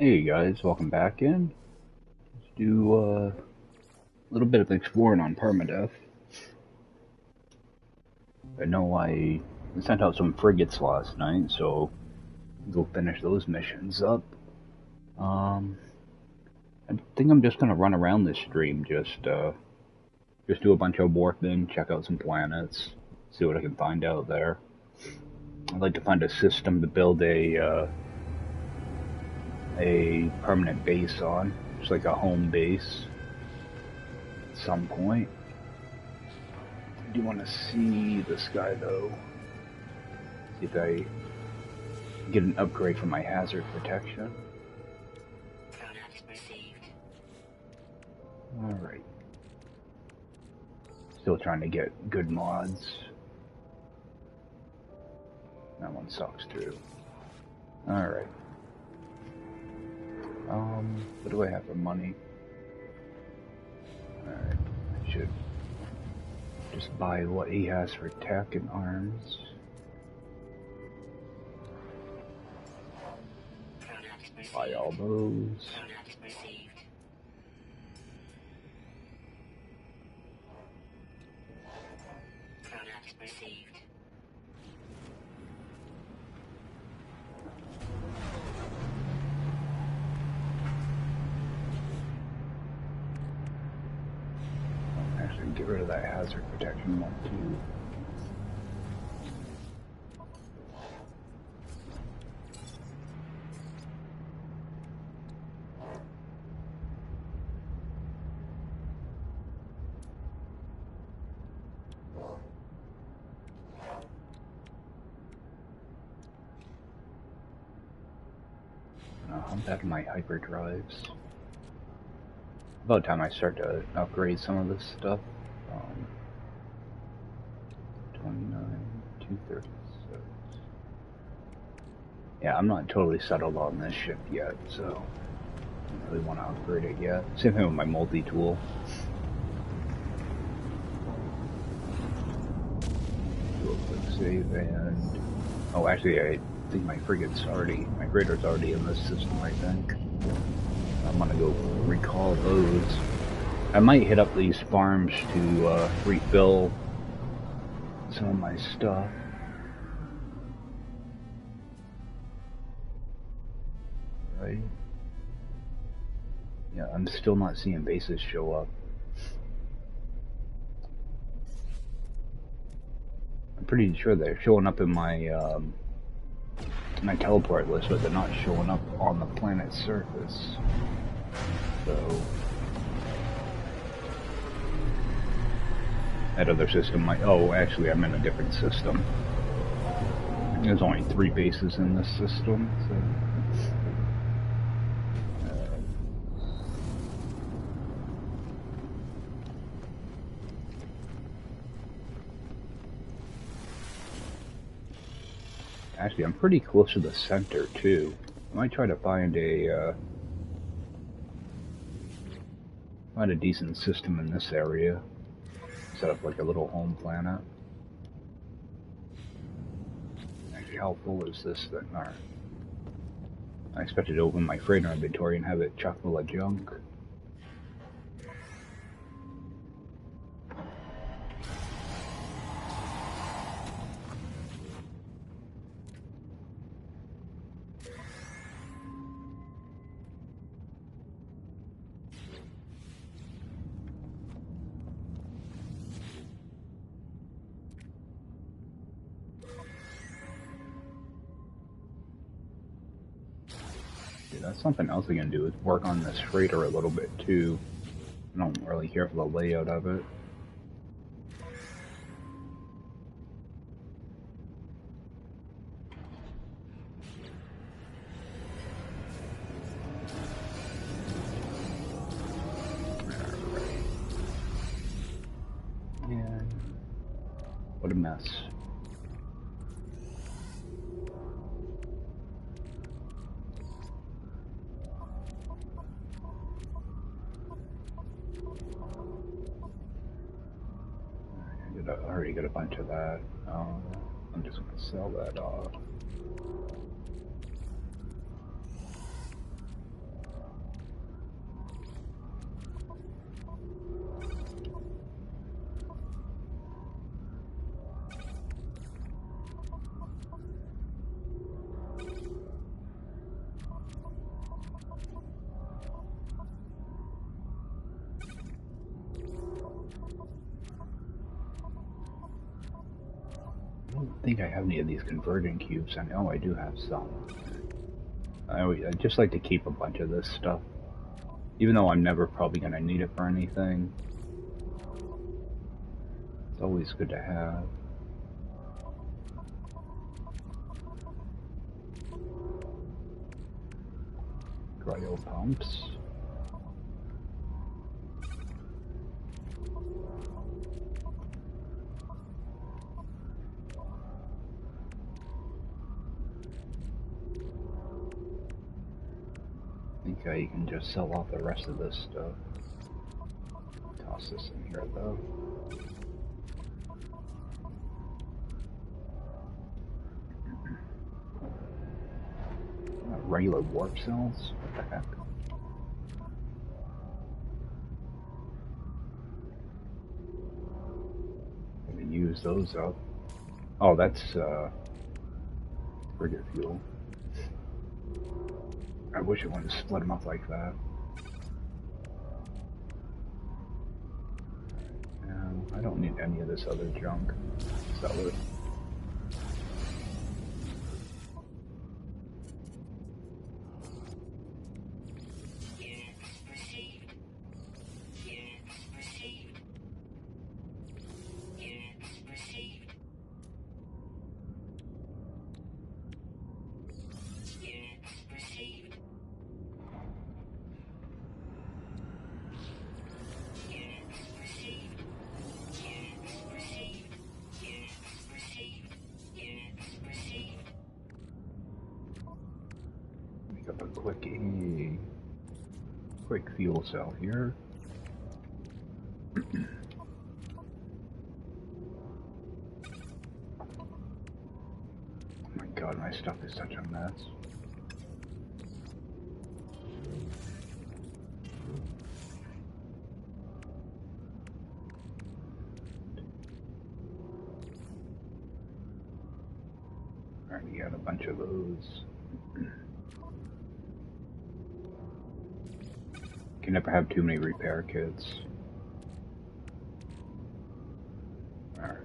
Hey guys, welcome back in. Let's do a little bit of exploring on Permadeath. I know I sent out some frigates last night, so go finish those missions up. I think I'm just gonna run around this stream, just do a bunch of warping, check out some planets, see what I can find out there. I'd like to find a system to build a permanent base on, just like a home base at some point. I do want to see this guy though. See if I get an upgrade for my hazard protection. Alright. Still trying to get good mods. That one sucks too. Alright. What do I have for money? Alright, I should just buy what he has for tech and arms. Buy all those. Actually, get rid of that hazard protection one too. I'm back in my hyperdrives. About time I start to upgrade some of this stuff. 29, 236. Yeah, I'm not totally settled on this ship yet, so I don't really want to upgrade it yet. Same thing with my multi-tool. Do a quick save and... Oh, actually, I think my freighter's already in this system, I think. I'm gonna go recall those. I might hit up these farms to refill some of my stuff. Right? Yeah, I'm still not seeing bases show up. I'm pretty sure they're showing up in my my teleport list, but they're not showing up on the planet's surface. So that other system might... Oh, actually, I'm in a different system. There's only 3 bases in this system, so... Actually, I'm pretty close to the center, too. I might try to find a decent system in this area. Set up like a little home planet. Actually, how full is this thing? Alright. I expected to open my freighter inventory and have it chock full of junk. That's something else I can do is work on this freighter a little bit too. I don't really care for the layout of it. And what a mess. I already got a bunch of that. I'm just going to sell that off. don't think I have any of these converting cubes. I know I do have some. I'd just like to keep a bunch of this stuff. Even though I'm never probably going to need it for anything. It's always good to have. Cryo pumps. Okay, you can just sell off the rest of this stuff. Toss this in here though. Regular warp cells? What the heck? I'm gonna use those up. Oh, that's frigate fuel. I wish it wouldn't split them up like that. I don't need any of this other junk. Sell it. Make up a quick fuel cell here. Oh my god, my stuff is such a mess. Already got a bunch of those. Can never have too many repair kits. Alright,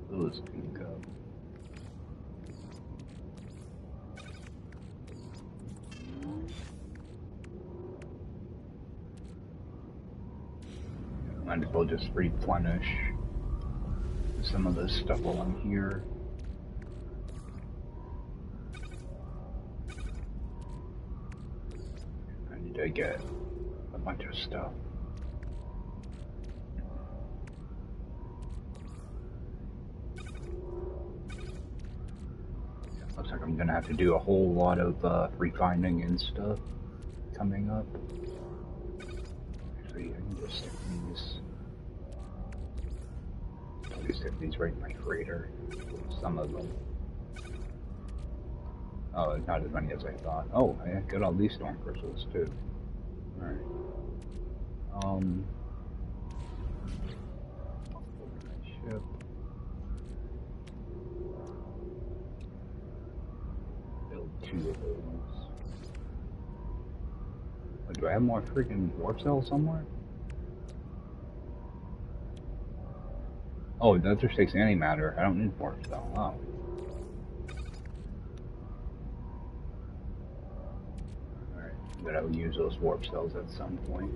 those can go. Might as well just replenish some of this stuff while I'm here. I need to get a bunch of stuff. Looks like I'm gonna have to do a whole lot of refining and stuff coming up. Actually, I can just stick these right in my freighter. Some of them. Oh, not as many as I thought. Oh, I got all these storm crystals too. Alright. Ship. Build 2 of those. Oh, do I have more freaking warp cells somewhere? Oh, that just takes antimatter. I don't need warp cell. Oh. Alright, but I will use those warp cells at some point.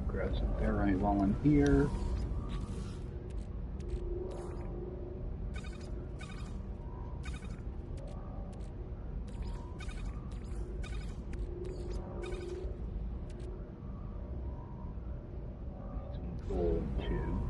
Grab some ferrite while I'm here. Some gold too.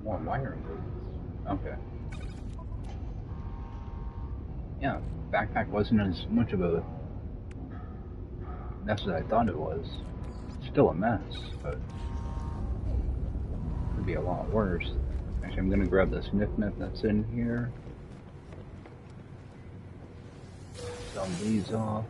More wiring loops. Okay. Yeah, backpack wasn't as much of a mess as I thought it was. Still a mess, but it could be a lot worse. Actually, I'm gonna grab this nip that's in here. Sell these off.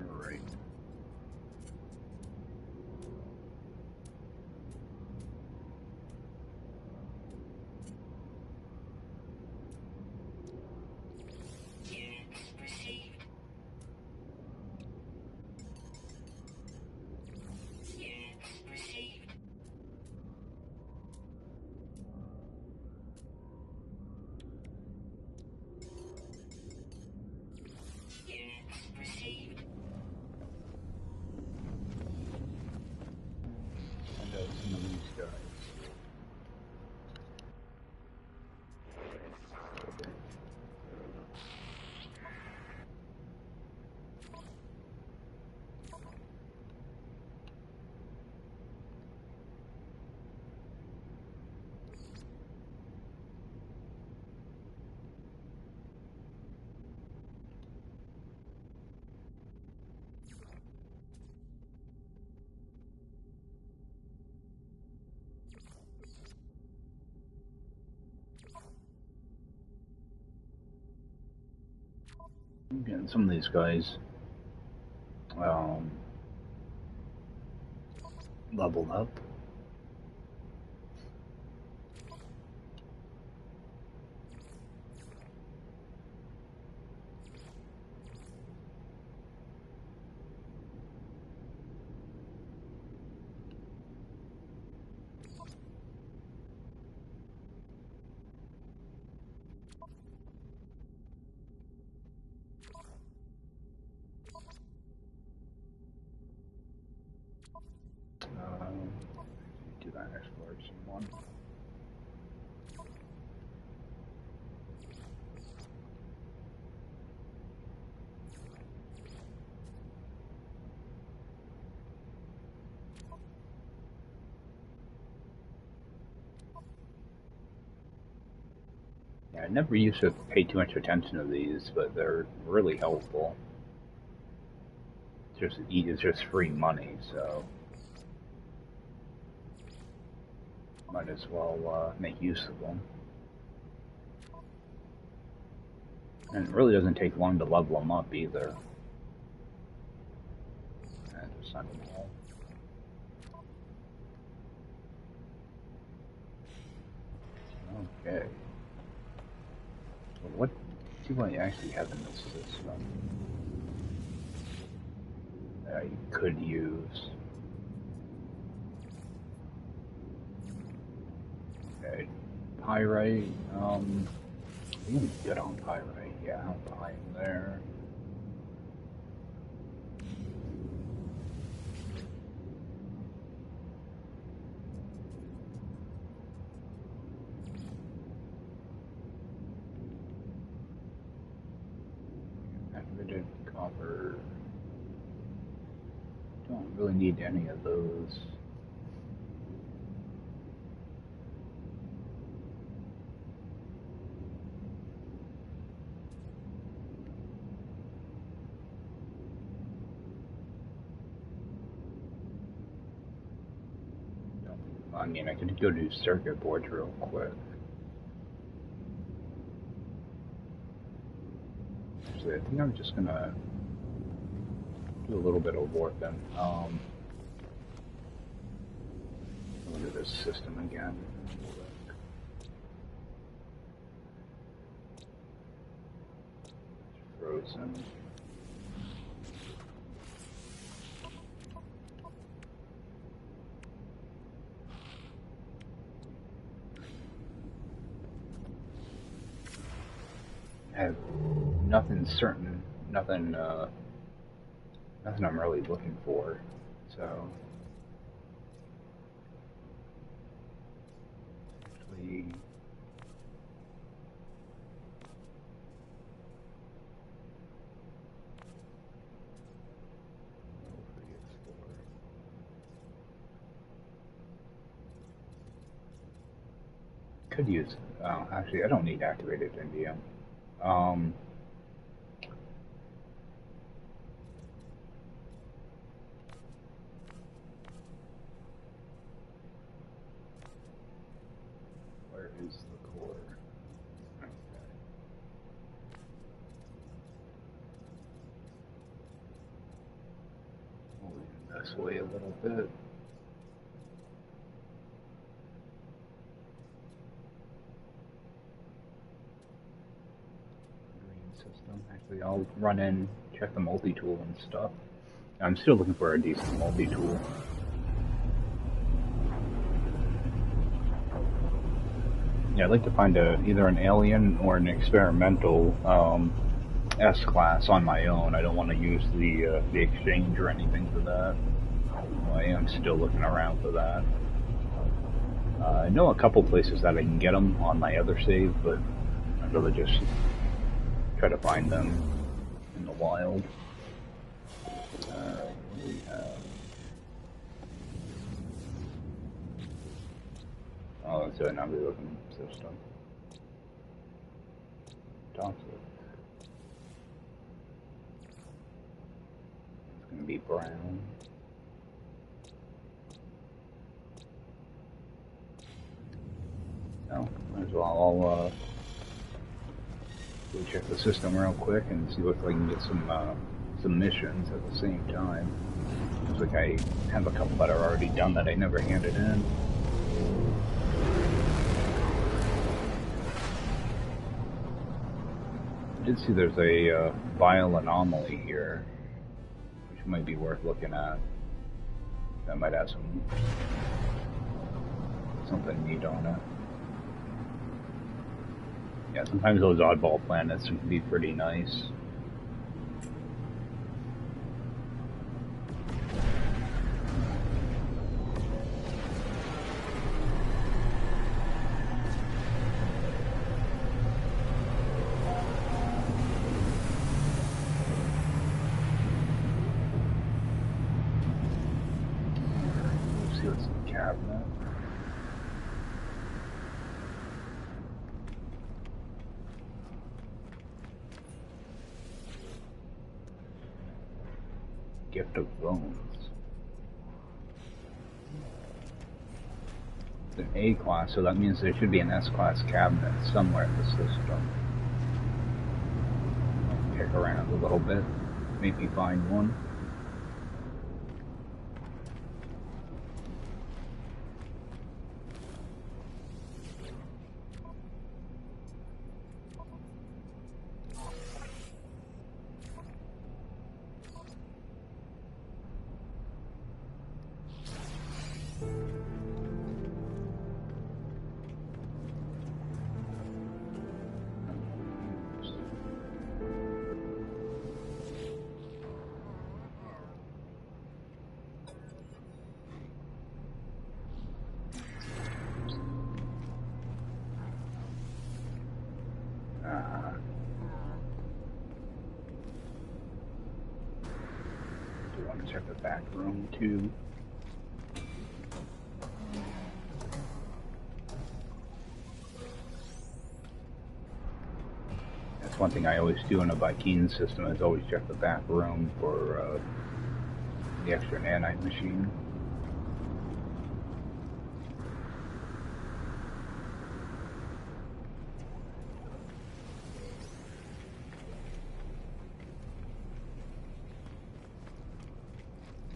Alright. Find out some of these guys. I'm getting some of these guys leveled up. Do that exploration one. Yeah, I never used to pay too much attention to these, but they're really helpful. It's just free money, so might as well make use of them. And it really doesn't take long to level them up either. And just send them all. Okay. Well, what do I actually have in this system that I could use? Okay. Pyrite. You can get on pyrite. Yeah, I'll buy them there. Activated copper. Don't really need any of those. I mean, I could go do circuit boards real quick. Actually, I think I'm just gonna do a little bit of warping. Look at this system again. Frozen. I have nothing certain, nothing nothing I'm really looking for. So actually, could use. Actually, I don't need activated Indium. Um, where is the core? Okay. Moving this way a little bit. System. Actually, I'll run in, check the multi-tool and stuff. I'm still looking for a decent multi-tool. Yeah, I'd like to find either an alien or an experimental S-class on my own. I don't want to use the exchange or anything for that. I am still looking around for that. I know a couple places that I can get them on my other save, but I'd rather just try to find them in the wild. What do we have? Oh, it's an ugly looking system. Toxic. It's gonna be brown. No, might as well. I'll go check the system real quick and see if I can get some missions at the same time. Looks like I have a couple that are already done that I never handed in. I did see there's a bile anomaly here, which might be worth looking at. That might have something neat on it. Yeah, sometimes those oddball planets can be pretty nice. Let's see what's in the cabinet. Gift of Bones. It's an A class, so that means there should be an S class cabinet somewhere in the system. I'll kick around a little bit, maybe find one. Do want to check the back room too. That's one thing I always do in a Viking system, is always check the back room for the extra nanite machine.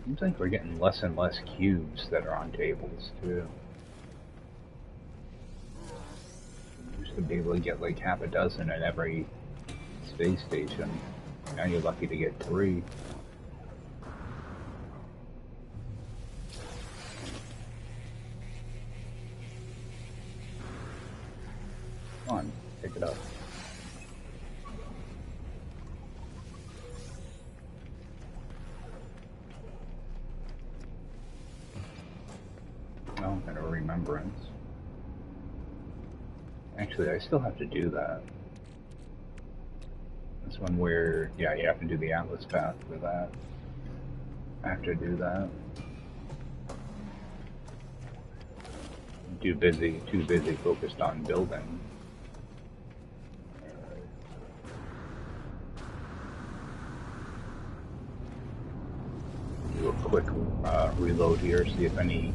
Seems like we're getting less and less cubes that are on tables too. We used to be able to get like half a dozen at every space station. Now you're lucky to get 3. Come on, pick it up. and a remembrance. Actually, I still have to do that. This one where, yeah, you have to do the Atlas path for that. I have to do that. I'm too busy focused on building. Do a quick reload here, see if any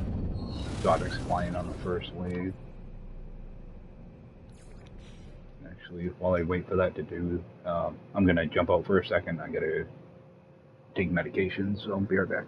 exotics flying on the first wave. Actually, while I wait for that to do, I'm gonna jump out for a second. I gotta take medication, so I'll be right back.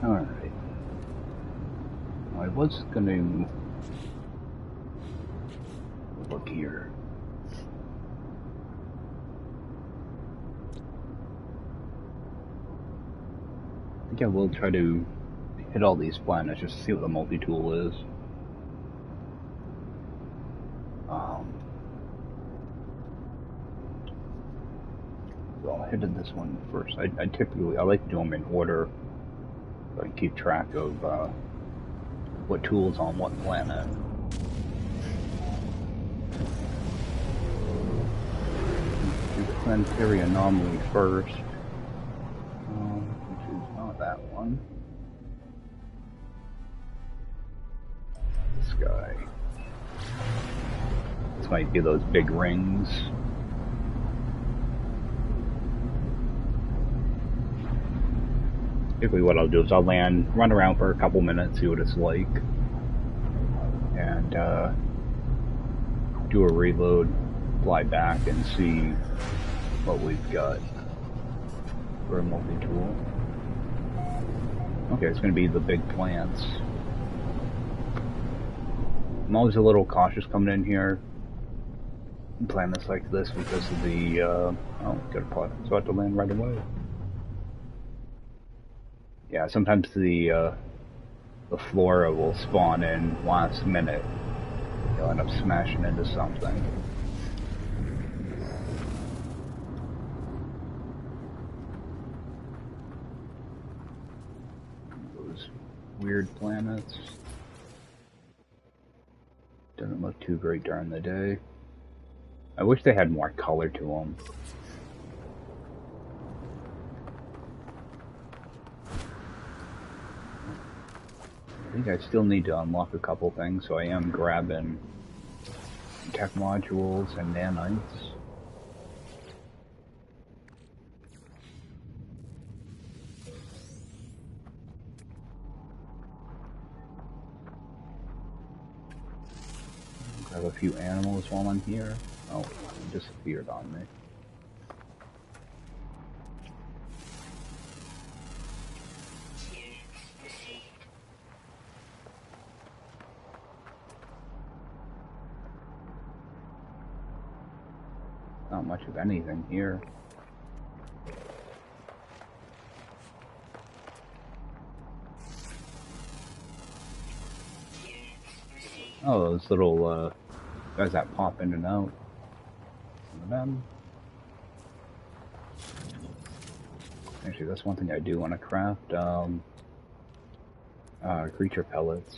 Alright. I was gonna look here. Yeah, we'll try to hit all these planets just to see what the multi-tool is. So I'll hit this one first. I typically like to do them in order, so I can keep track of what tool's on what planet. Do the planetary anomaly first, which is not that one. This guy. This might be those big rings. Typically what I'll do is I'll land, run around for a couple minutes, see what it's like, and do a reload, fly back, and see what we've got for a multi-tool. Okay, it's going to be the big plants. I'm always a little cautious coming in here, planets like this, because of the, oh, got a plot, so I have to land right away. Yeah, sometimes the flora will spawn in last minute. You'll end up smashing into something. Those weird planets. Doesn't look too great during the day. I wish they had more color to them. I think I still need to unlock a couple things, so I am grabbing tech modules and nanites. Grab a few animals while I'm here. Oh, it disappeared on me. Not much of anything here. Oh, those little guys that pop in and out. Some of them. Actually, that's one thing I do want to craft. Creature pellets.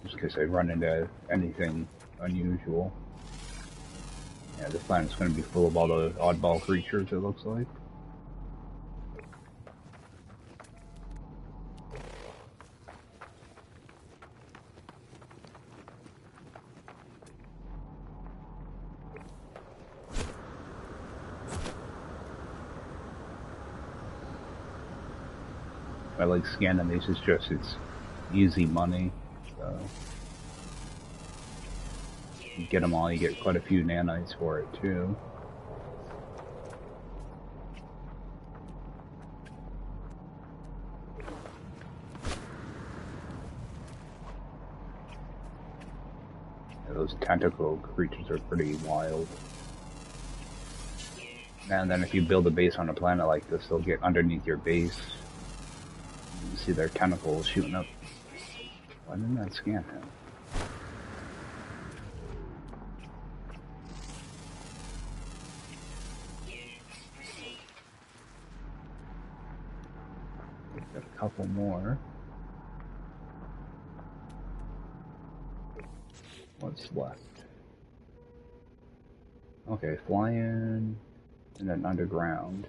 Just in case I run into anything unusual. Yeah, this planet's going to be full of all the oddball creatures, it looks like. I like scanning these, it's easy money. So you get them all, you get quite a few nanites for it too. Yeah, those tentacle creatures are pretty wild. And then if you build a base on a planet like this, they'll get underneath your base. You see their tentacles shooting up. Why didn't that scan him? Got a couple more. What's left? Okay, flying and then underground.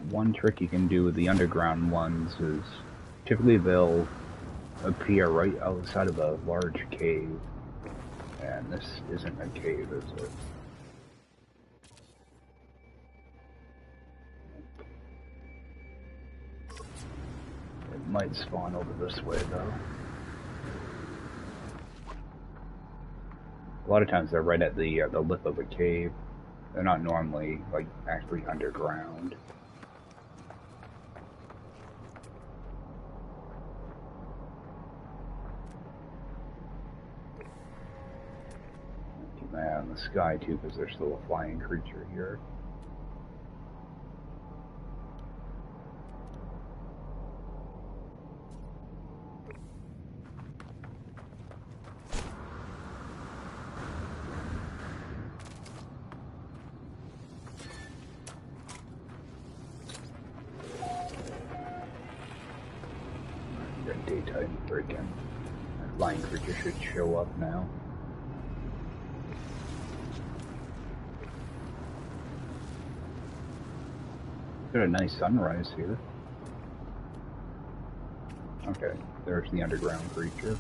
One trick you can do with the underground ones is typically they'll appear right outside of a large cave, and this isn't a cave, is it? It might spawn over this way though. A lot of times they're right at the lip of a cave. They're not normally like actually underground. Keep my eye on the sky too, because there's still a flying creature here. Daytime break-in. That flying creature should show up now. Got a nice sunrise here. Okay, there's the underground creature.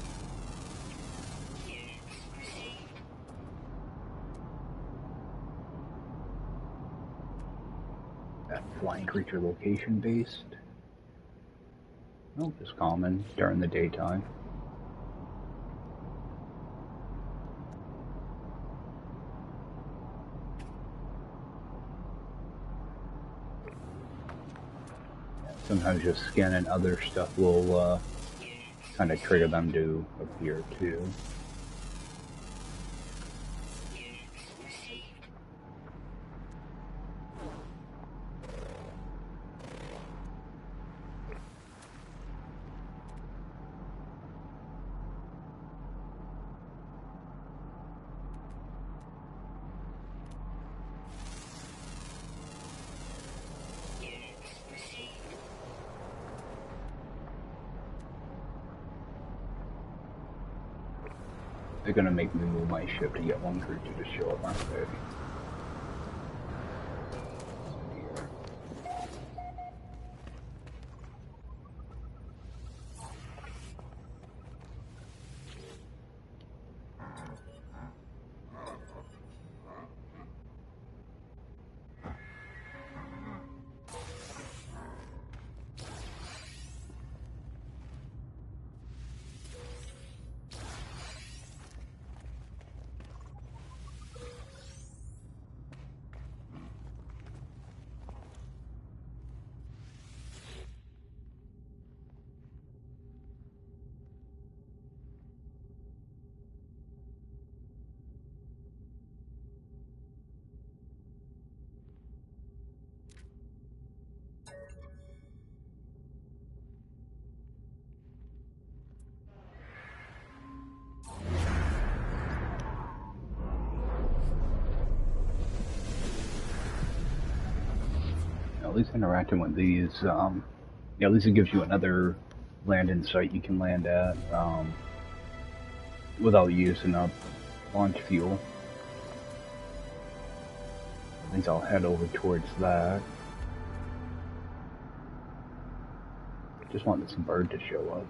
That flying creature location based. Nope, just common during the daytime. Yeah, sometimes just scanning other stuff will kind of trigger them to appear too. They're gonna make me move my ship to get one creature to show up, aren't they? At least interacting with these, yeah, at least it gives you another landing site you can land at without using up launch fuel. I think I'll head over towards that. Just want this bird to show up.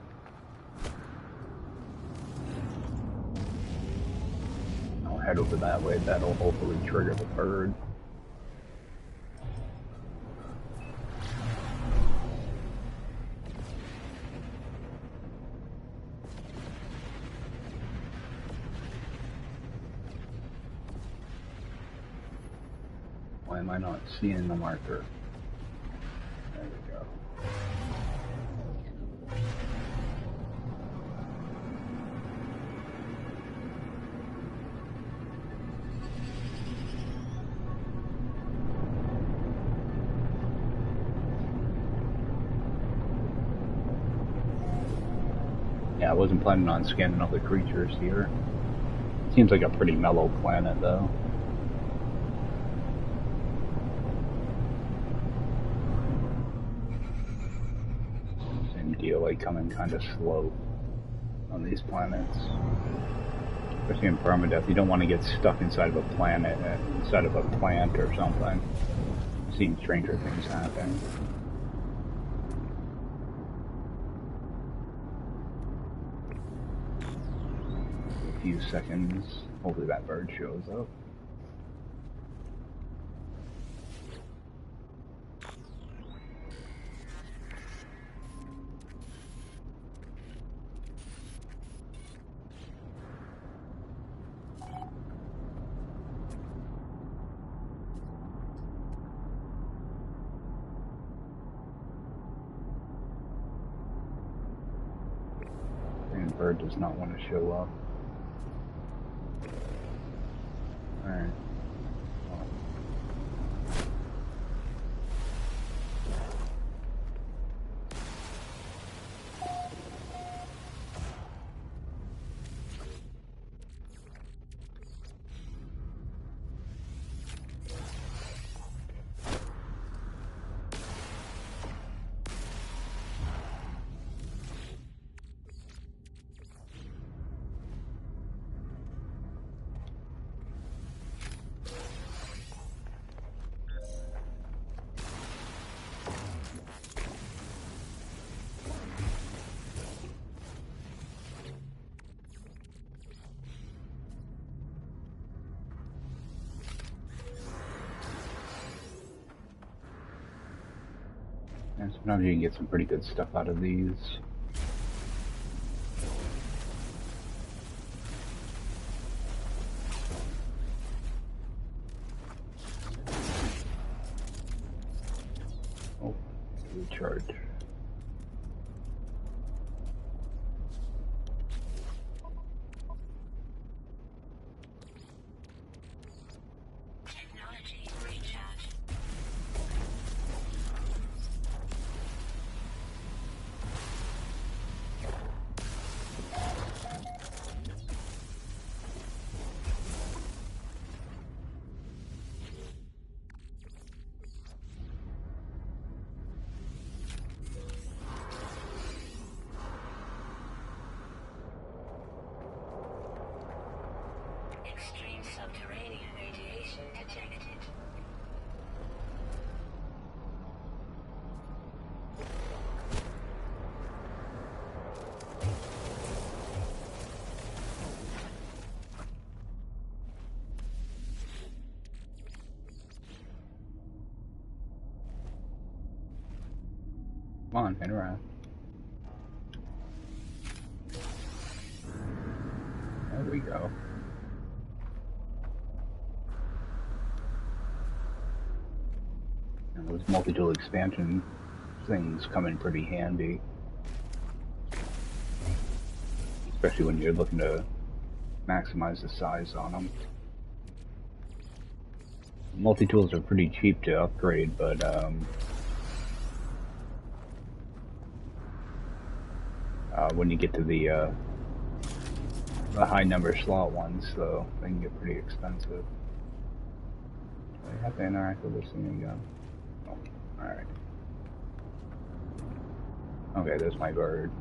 I'll head over that way. That'll hopefully trigger the bird. Why am I not seeing the marker? There we go. Yeah, I wasn't planning on scanning all the creatures here. Seems like a pretty mellow planet, though. Same deal, like coming kind of slow on these planets. Especially in Permadeath, you don't want to get stuck inside of a planet, inside of a plant or something. I've seen stranger things happen. A few seconds, hopefully that bird shows up. bird does not want to show up. Alright. And sometimes you can get some pretty good stuff out of these. Oh, recharge. Extreme subterranean radiation detected. Come on, interact. There we go. And those multi-tool expansion things come in pretty handy. Especially when you're looking to maximize the size on them. Multi-tools are pretty cheap to upgrade, but when you get to the high number slot ones, though, they can get pretty expensive. Do I have to interact with this thing again? Oh, alright. Okay, there's my bird.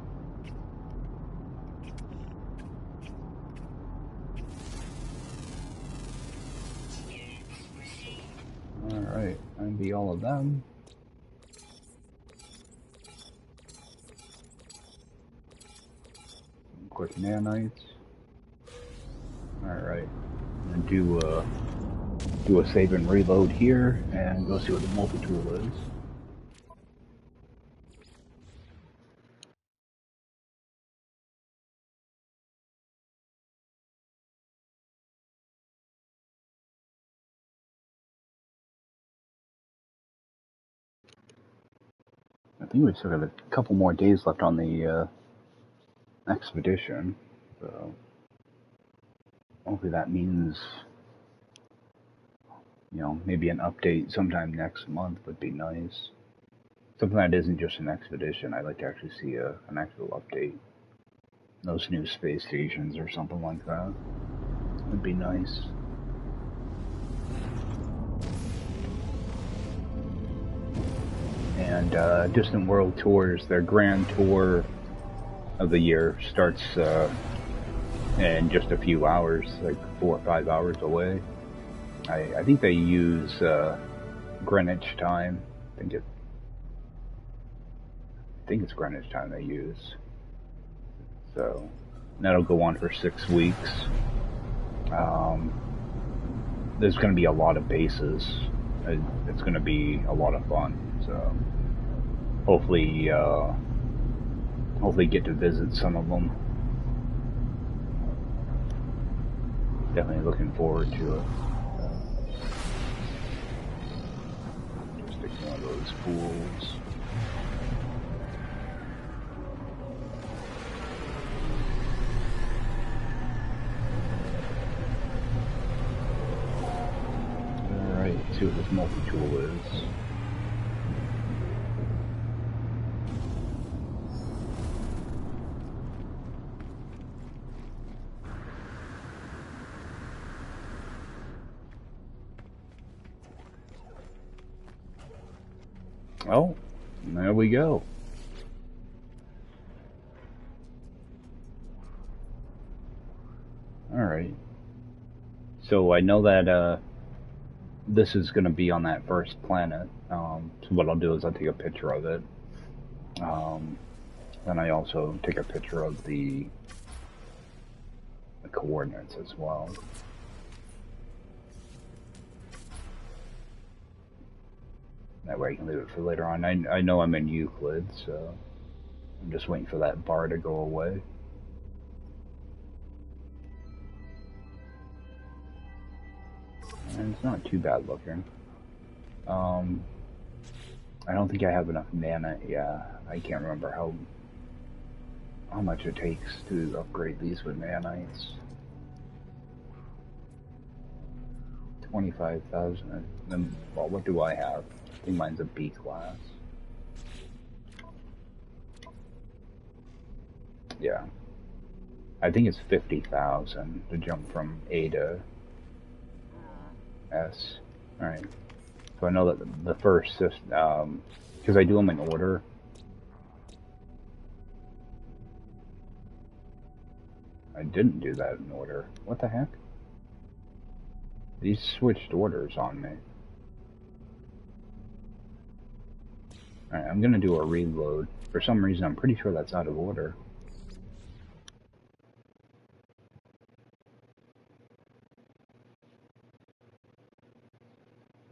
Alright, envy all of them. Quick nanites. Alright, I'm gonna do a save and reload here and go see what the multi-tool is. I think we've still got a couple more days left on the expedition, so hopefully that means, you know, maybe an update sometime next month would be nice. Something that isn't just an expedition. I'd like to actually see an actual update. Those new space stations or something like that would be nice. And Distant World Tours, their grand tour of the year starts in just a few hours, like 4 or 5 hours away. I think they use Greenwich time. I think it's Greenwich time they use. So that'll go on for 6 weeks. There's going to be a lot of bases. It's going to be a lot of fun. So hopefully get to visit some of them. Definitely looking forward to it. Just take one of those pools. Let's see what this multi-tool is. Oh, there we go. Alright. So I know that this is going to be on that first planet. So what I'll do is I'll take a picture of it. Then I also take a picture of the coordinates as well. That way I can leave it for later on. I know I'm in Euclid, so I'm just waiting for that bar to go away. And it's not too bad looking. I don't think I have enough mana. Yeah, I can't remember how much it takes to upgrade these with nanites. 25,000. Then, well, what do I have? I think mine's a B class. Yeah. I think it's 50,000 to jump from A to S. Alright. So I know that the first system, because I do them in order. I didn't do that in order. What the heck? These switched orders on me. Alright, I'm gonna do a reload. For some reason, I'm pretty sure that's out of order.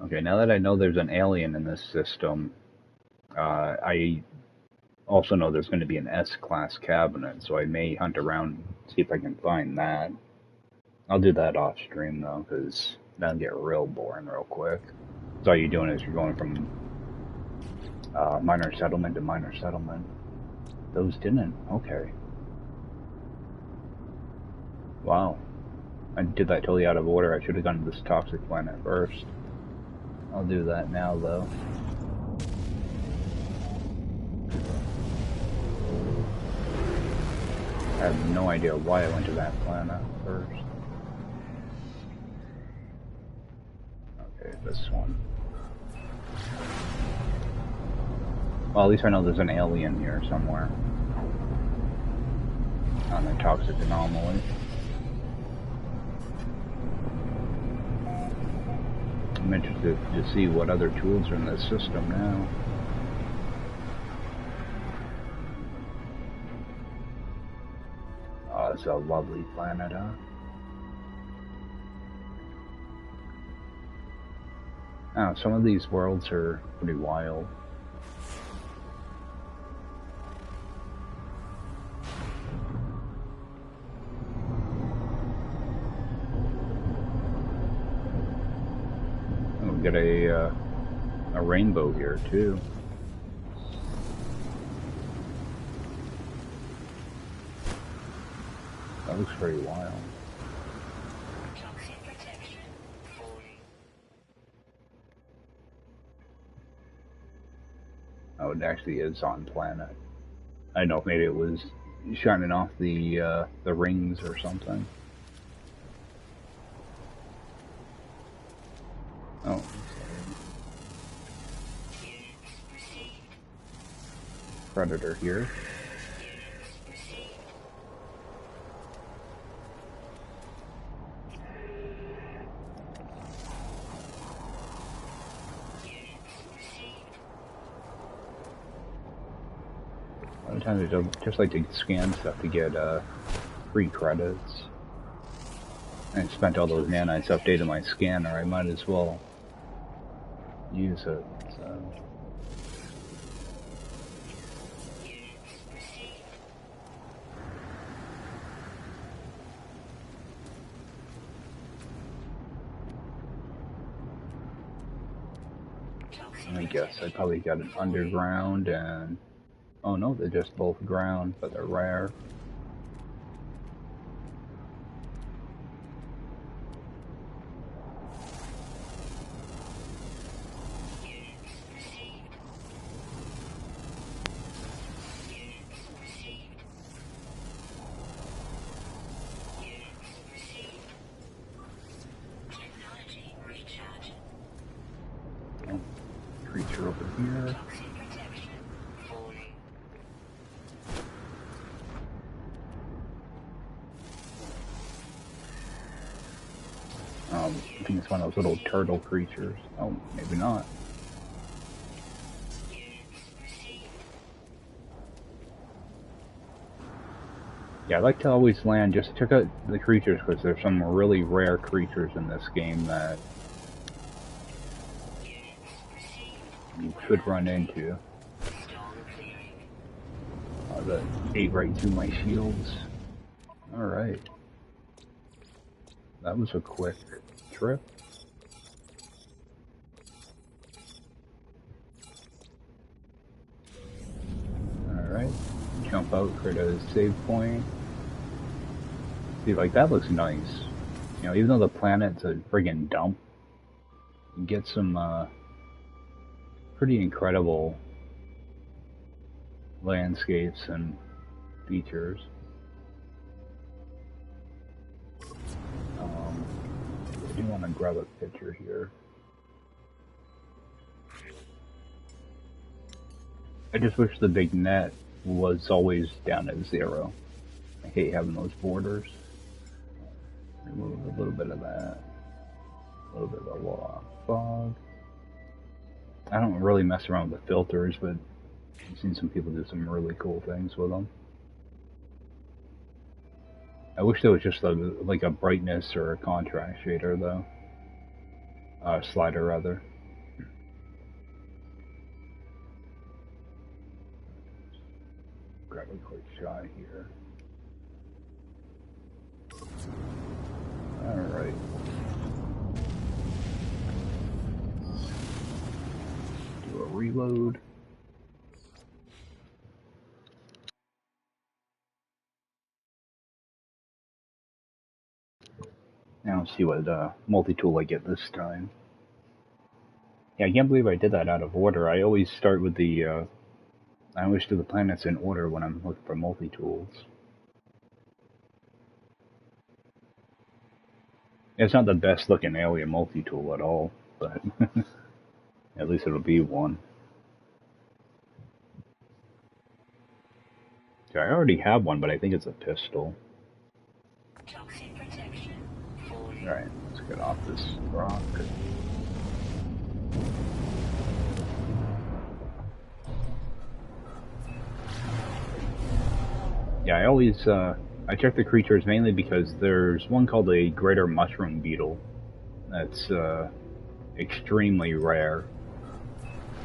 Okay, now that I know there's an alien in this system, I also know there's going to be an S-class cabinet, so I may hunt around, see if I can find that. I'll do that off stream though, because that'll get real boring real quick. So all you're doing is you're going from minor settlement to minor settlement. Those didn't. Okay. Wow. I did that totally out of order. I should have gone to this toxic planet first. I'll do that now though. I have no idea why I went to that planet first. Okay, this one. Well, at least I know there's an alien here somewhere. On a toxic anomaly. I'm interested to see what other tools are in this system now. Oh, it's a lovely planet, huh? Oh, some of these worlds are pretty wild. Oh, we got a rainbow here too. That looks very wild. Toxic protection fully. Oh, it actually is on planet. I don't know if maybe it was shining off the rings or something. Oh. Predator here. A lot of times I just like to scan stuff to get free credits. I spent all those nanites updating my scanner. I might as well use it. So. I guess I probably got an underground and... Oh no, they're just both ground, but they're rare. here. I think it's one of those little turtle creatures. Oh, maybe not. Yeah, I like to always land, just check out the creatures, because there's some really rare creatures in this game that you could run into. That ate right through my shields. Alright. That was a quick trip. Alright. Jump out, create a save point. See, like, that looks nice. You know, even though the planet's a friggin' dump, you get some, pretty incredible landscapes and features. I do want to grab a picture here. I just wish the big net was always down at 0. I hate having those borders. Remove a little bit of that. A little bit of the fog. I don't really mess around with the filters, but I've seen some people do some really cool things with them. I wish there was just like a brightness or a contrast shader though. Slider rather. Grab a quick shot here. Alright. Do a reload. Now let's see what multi-tool I get this time. Yeah, I can't believe I did that out of order. I always start with the, I always do the planets in order when I'm looking for multi-tools. It's not the best looking alien multi-tool at all, but at least it'll be one. So I already have one, but I think it's a pistol. Alright, let's get off this rock. Yeah, I always, I check the creatures mainly because there's one called a greater mushroom beetle that's extremely rare.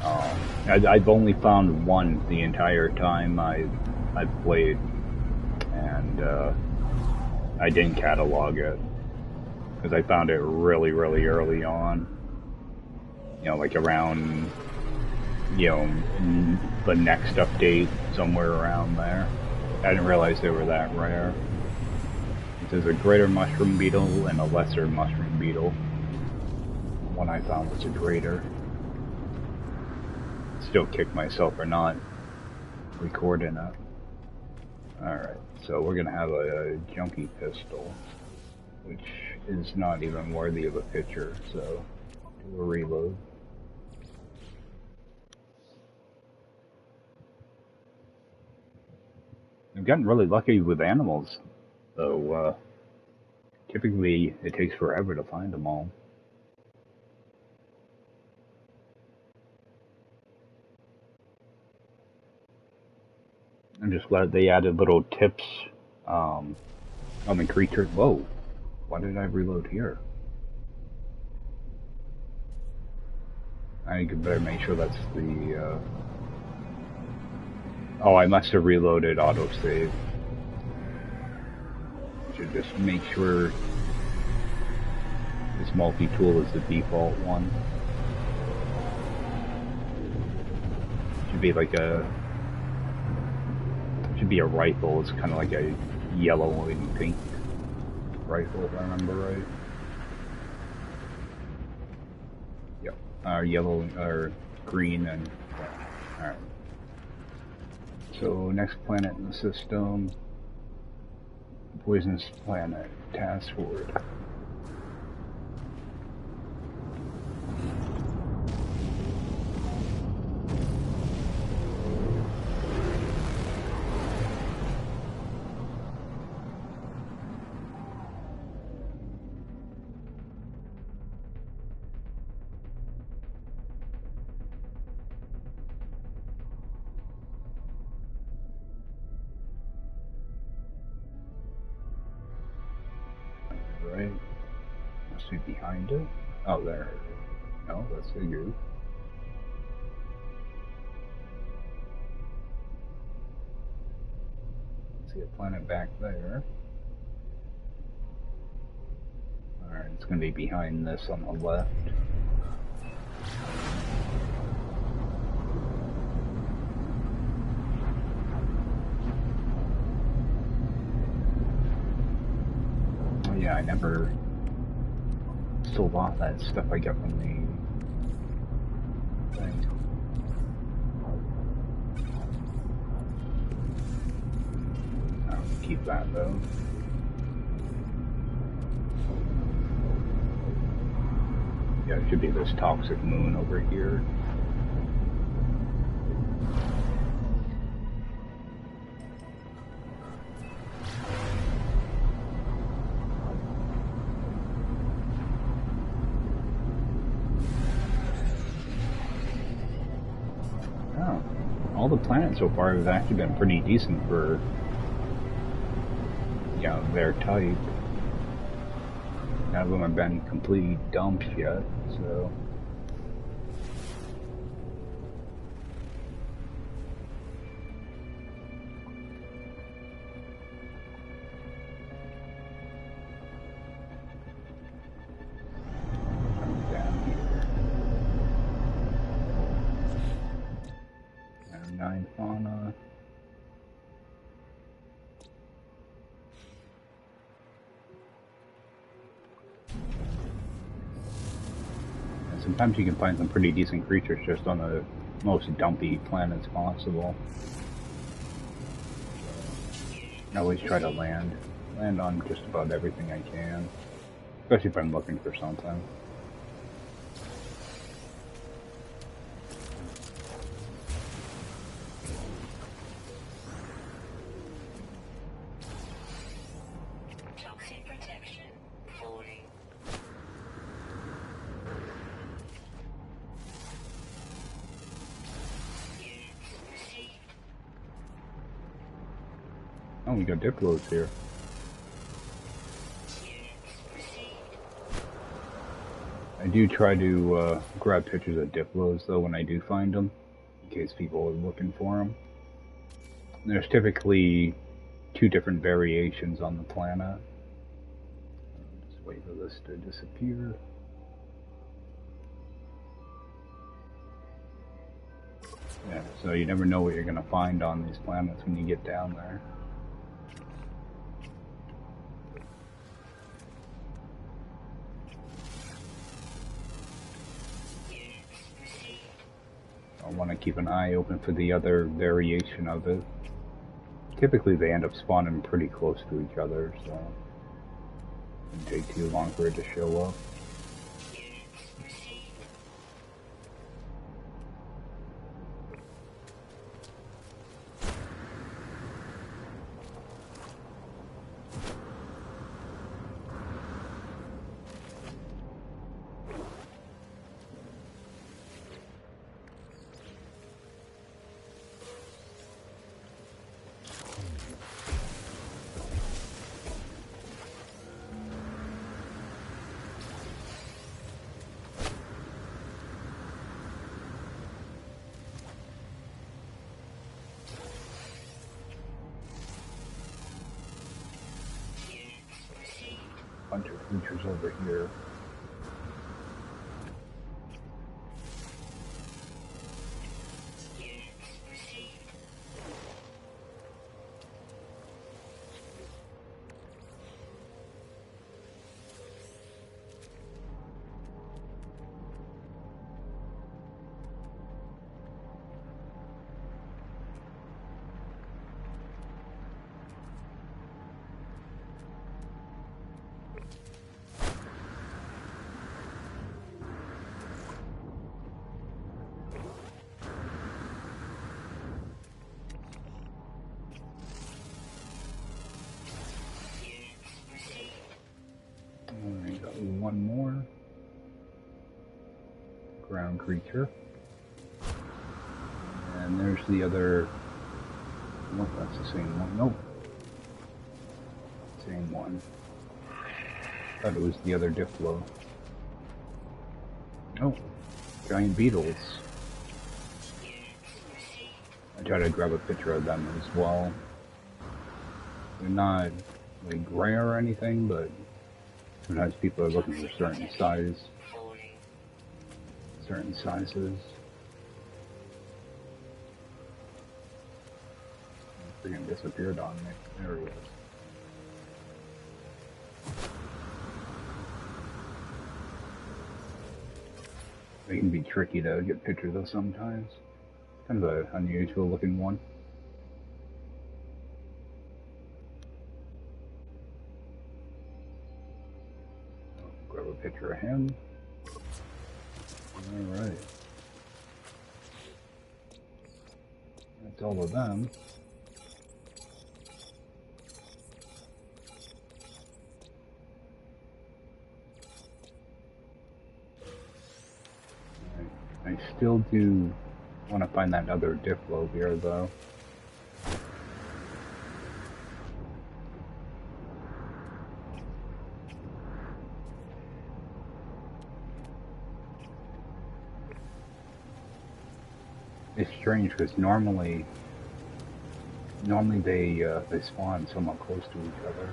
I've only found one the entire time I've played, and I didn't catalog it because I found it really early on. You know, like around, you know, the next update, somewhere around there. I didn't realize they were that rare. There's a greater mushroom beetle and a lesser mushroom beetle. The one I found was a greater. Still kick myself for not recording it. Alright, so we're gonna have a junkie pistol, which is not even worthy of a picture, so do a reload. I've gotten really lucky with animals, though typically it takes forever to find them all. I'm just glad they added little tips on the creature. Whoa, why did I reload here? I better make sure that's the... Oh, I must have reloaded autosave. Should just make sure this multi-tool is the default one. Should be like a... Should be a rifle. It's kind of like a yellow and pink rifle, if I remember right. Yep. Yellow or green and... Alright. So, next planet in the system, poisonous planet, task force. be behind it. Oh, there. No, that's a you. See a planet back there. Alright, it's going to be behind this on the left. Oh yeah, I never sold off that stuff I got from the thing. I'll keep that though. Yeah, it should be this toxic moon over here. Oh, all the planets so far have actually been pretty decent for, you know, their type. None of them have been completely dumped yet, so. Down here. And 9 fauna. Sometimes you can find some pretty decent creatures just on the most dumpy planets possible. I always try to land on just about everything I can, especially if I'm looking for something. Oh, we got diplos here. I do try to grab pictures of diplos though when I do find them, in case people are looking for them. There's typically 2 different variations on the planet. Just wait for this to disappear. Yeah, so you never know what you're going to find on these planets when you get down there. I want to keep an eye open for the other variation of it. Typically they end up spawning pretty close to each other, so it wouldn't take too long for it to show up. Bunch of creatures over here. Alright, got one more ground creature. And there's the other. Nope, that's the same one. Nope. Same one. Thought it was the other Diplo. Oh, giant beetles. I tried to grab a picture of them as well. They're not like rare or anything, but sometimes people are looking for certain sizes. Freaking disappeared on me. There he is. They can be tricky to get pictures of sometimes. Kind of an unusual looking one. I'll grab a picture of him. Alright. That's all of them. I still do want to find that other Diplo here, though. It's strange because normally they spawn somewhat close to each other.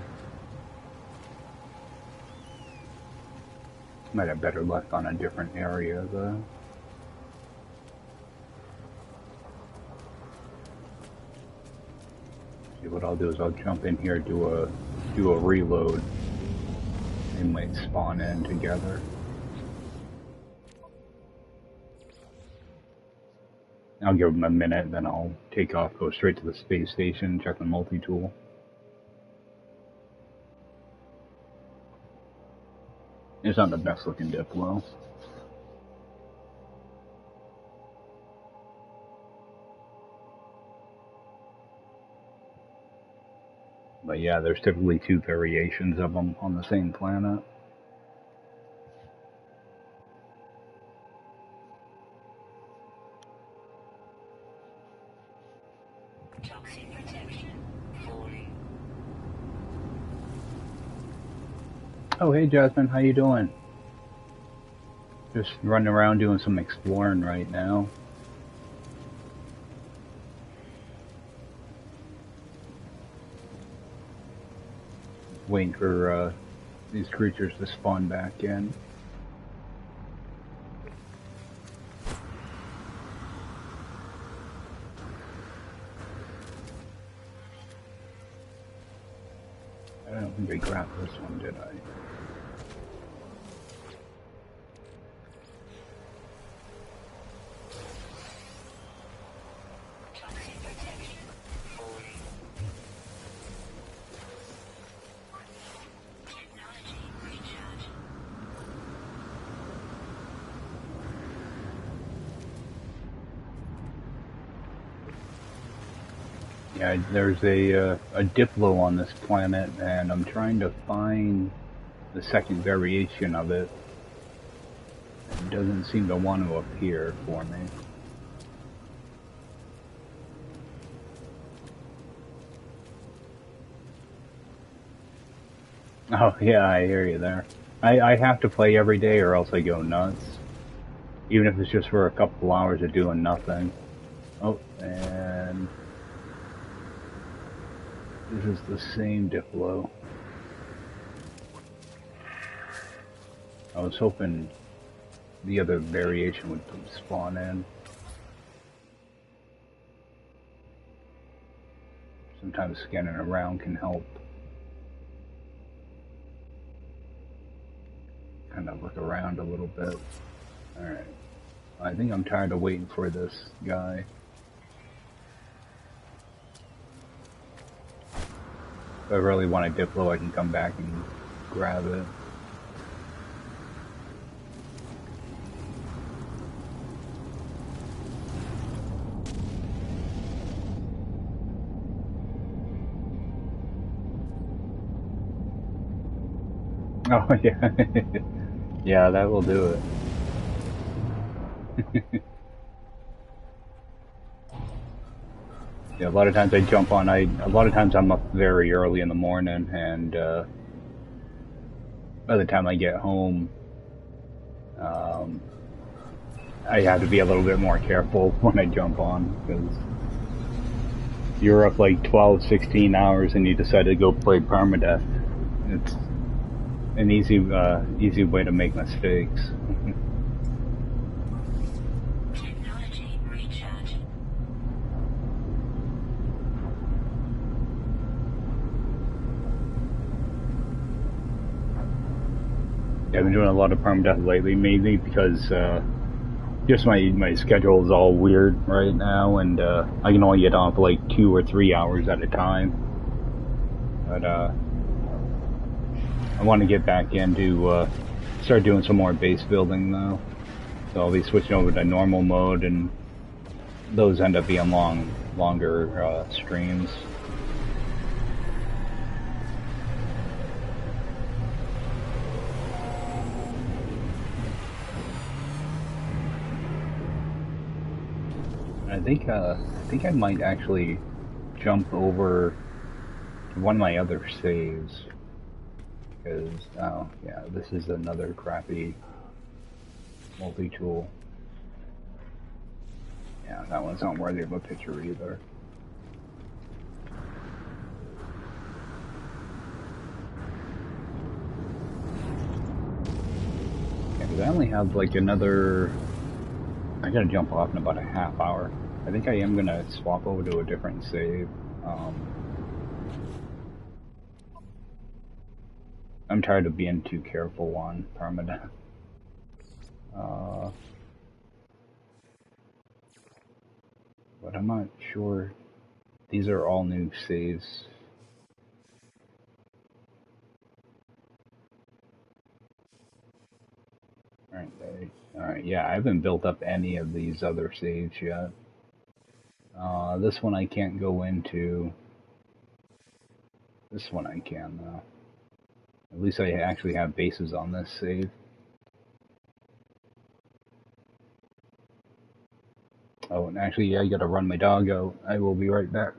Might have better luck on a different area, though. See, what I'll do is I'll jump in here, do a reload. They might spawn in together. I'll give them a minute, then I'll take off, go straight to the space station, check the multi-tool. It's not the best looking Diplo. But yeah, there's typically two variations of them on the same planet. Oh, hey Jasmine, how you doing? Just running around doing some exploring right now. Waiting for these creatures to spawn back in. I don't think I grabbed this one, did I? Yeah, there's a Diplo on this planet, and I'm trying to find the second variation of it. It doesn't seem to want to appear for me. Oh, yeah, I hear you there. I have to play every day or else I go nuts. Even if it's just for a couple hours of doing nothing. Oh, and this is the same Diplo. I was hoping the other variation would spawn in. Sometimes scanning around can help. Kind of look around a little bit. Alright. I think I'm tired of waiting for this guy. If I really want a Diplo, I can come back and grab it. Oh, yeah. Yeah, that will do it. Yeah, a lot of times I jump on, a lot of times I'm up very early in the morning, and by the time I get home, um, I have to be a little bit more careful when I jump on, because you're up like 12, 16 hours and you decide to go play Permadeath. It's an easy way to make mistakes. Technology recharge. I've been doing a lot of Permadeath lately, mainly because just my schedule is all weird right now, and I can only get on for like 2 or 3 hours at a time. But I want to get back into start doing some more base building though. So I'll be switching over to normal mode, and those end up being longer streams. I think I might actually jump over to one of my other saves, because oh yeah, this is another crappy multi-tool. Yeah, that one's not worthy of a picture either. Yeah, because I only have like another. I gotta jump off in about a half hour. I think I am gonna swap over to a different save. I'm tired of being too careful on Permadeath. But I'm not sure. These are all new saves. Alright, yeah, I haven't built up any of these other saves yet. This one I can't go into. This one I can, though. At least I actually have bases on this save. Oh, and actually, yeah, I gotta run my dog out. I will be right back.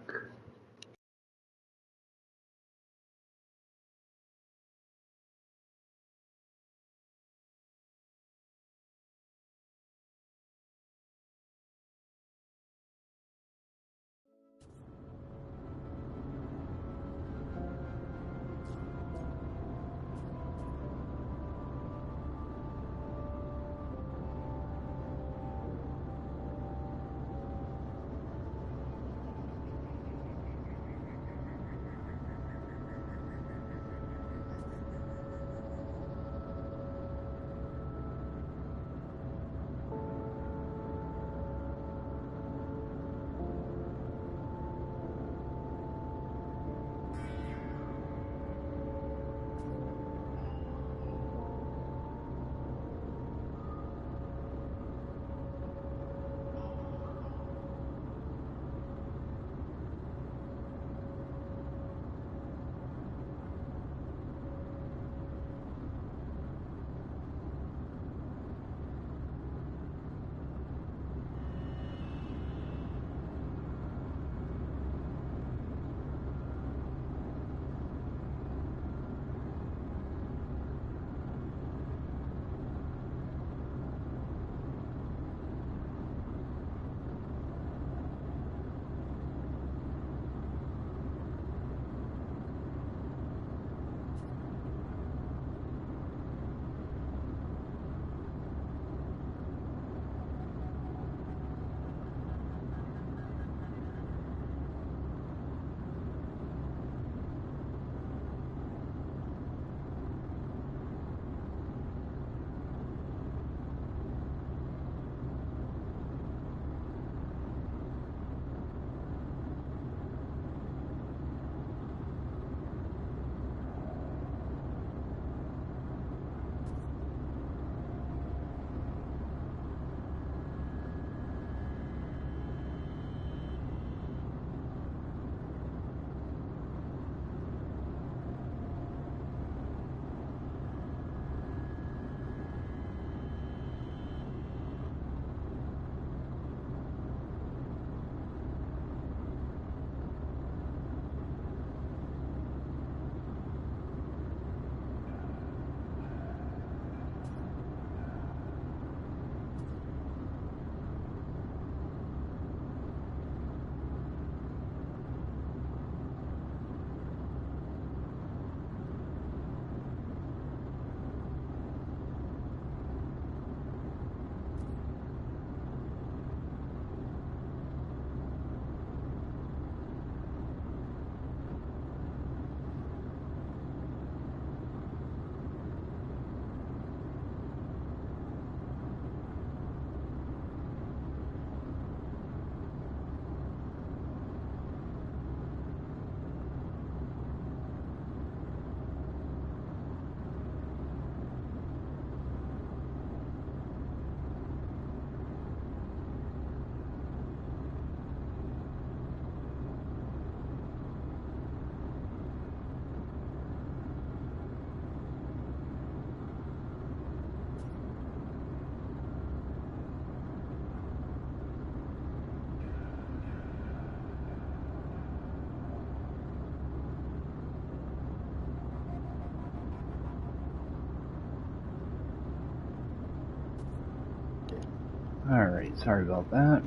Alright, sorry about that.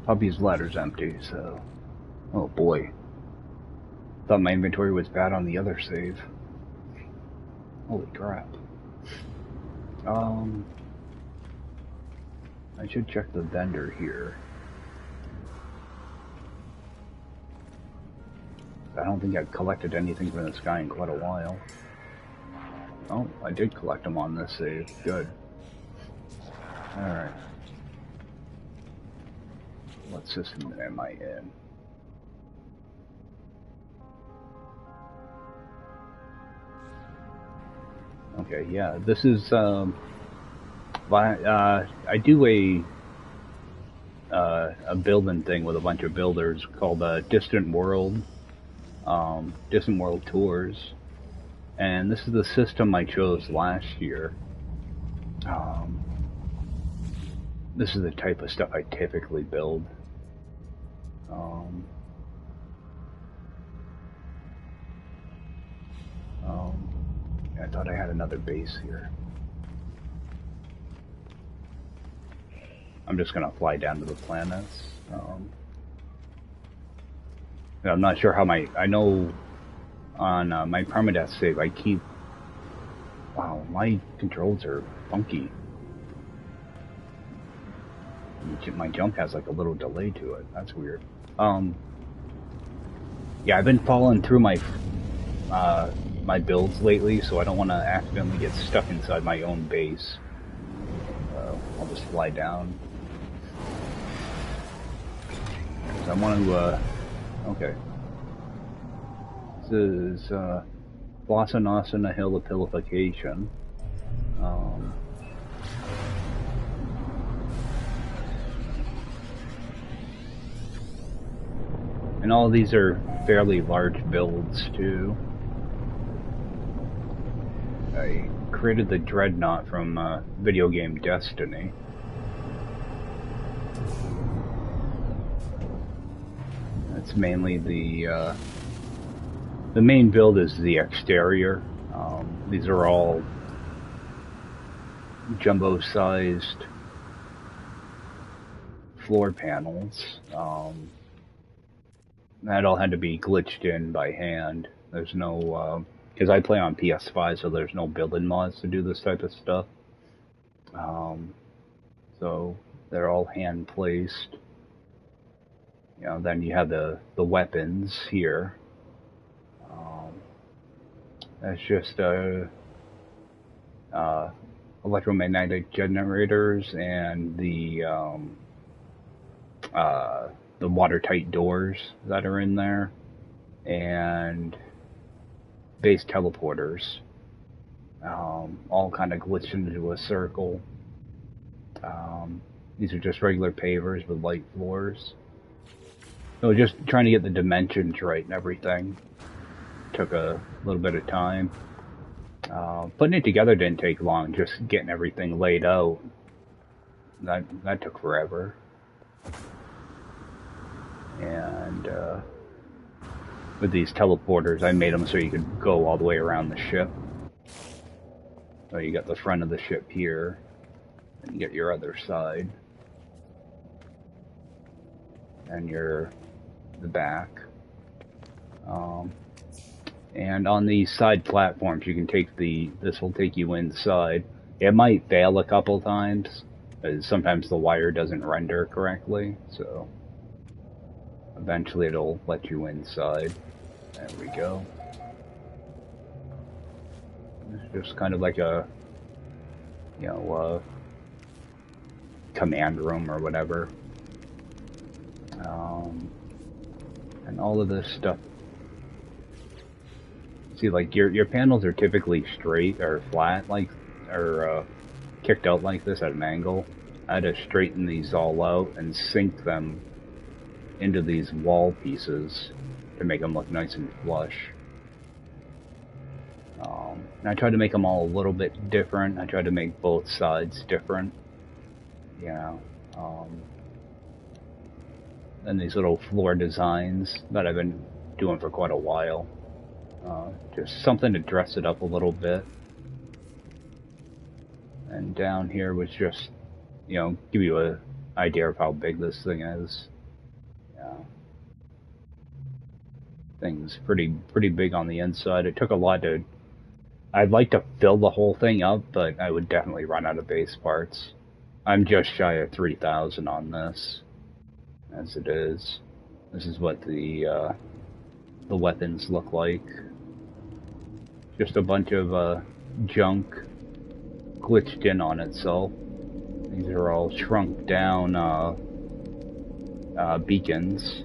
Puppy's ladder's empty, so... Oh boy. Thought my inventory was bad on the other save. Holy crap. I should check the vendor here. I don't think I've collected anything from this guy in quite a while. Oh, I did collect them on this save. Good. Alright. What system am I in? Okay, yeah, this is, I do a building thing with a bunch of builders called Distant World Tours, and this is the system I chose last year. This is the type of stuff I typically build. I thought I had another base here. I'm just gonna fly down to the planets. I'm not sure how I know on my Permadeath Save I keep... Wow, my controls are funky. My jump has like a little delay to it. That's weird. Yeah, I've been following through my my builds lately, so I don't want to accidentally get stuck inside my own base. I'll just fly down. I want to, okay. This is, Blossanasana Hill of Pilification. And all of these are fairly large builds, too. I created the Dreadnought from video game Destiny. That's mainly the main build is the exterior. These are all jumbo-sized floor panels. That all had to be glitched in by hand. There's no, because I play on PS5, so there's no building mods to do this type of stuff. So they're all hand placed. You know, then you have the weapons here. That's just electromagnetic generators and the watertight doors that are in there, and base teleporters, all kind of glitched into a circle. These are just regular pavers with light floors. So just trying to get the dimensions right and everything. Took a little bit of time. Putting it together didn't take long, just getting everything laid out. That took forever. And with these teleporters, I made them so you could go all the way around the ship. So you got the front of the ship here, and you get your other side, and the back. And on these side platforms, you can take this will take you inside. It might fail a couple times, because sometimes the wire doesn't render correctly, so eventually it'll let you inside. There we go. It's just kind of like a, you know, command room or whatever. And all of this stuff. See, like your panels are typically straight or flat, like, or kicked out like this at an angle. I had to straighten these all out and sink them into these wall pieces to make them look nice and flush. And I tried to make them all a little bit different. I tried to make both sides different. You know. And these little floor designs that I've been doing for quite a while. Just something to dress it up a little bit. And down here was just, you know, give you an idea of how big this thing is. Yeah. Thing's pretty big on the inside. It took a lot to... I'd like to fill the whole thing up, but I would definitely run out of base parts. I'm just shy of 3,000 on this, as it is. This is what the weapons look like. Just a bunch of junk glitched in on itself. These are all shrunk down beacons.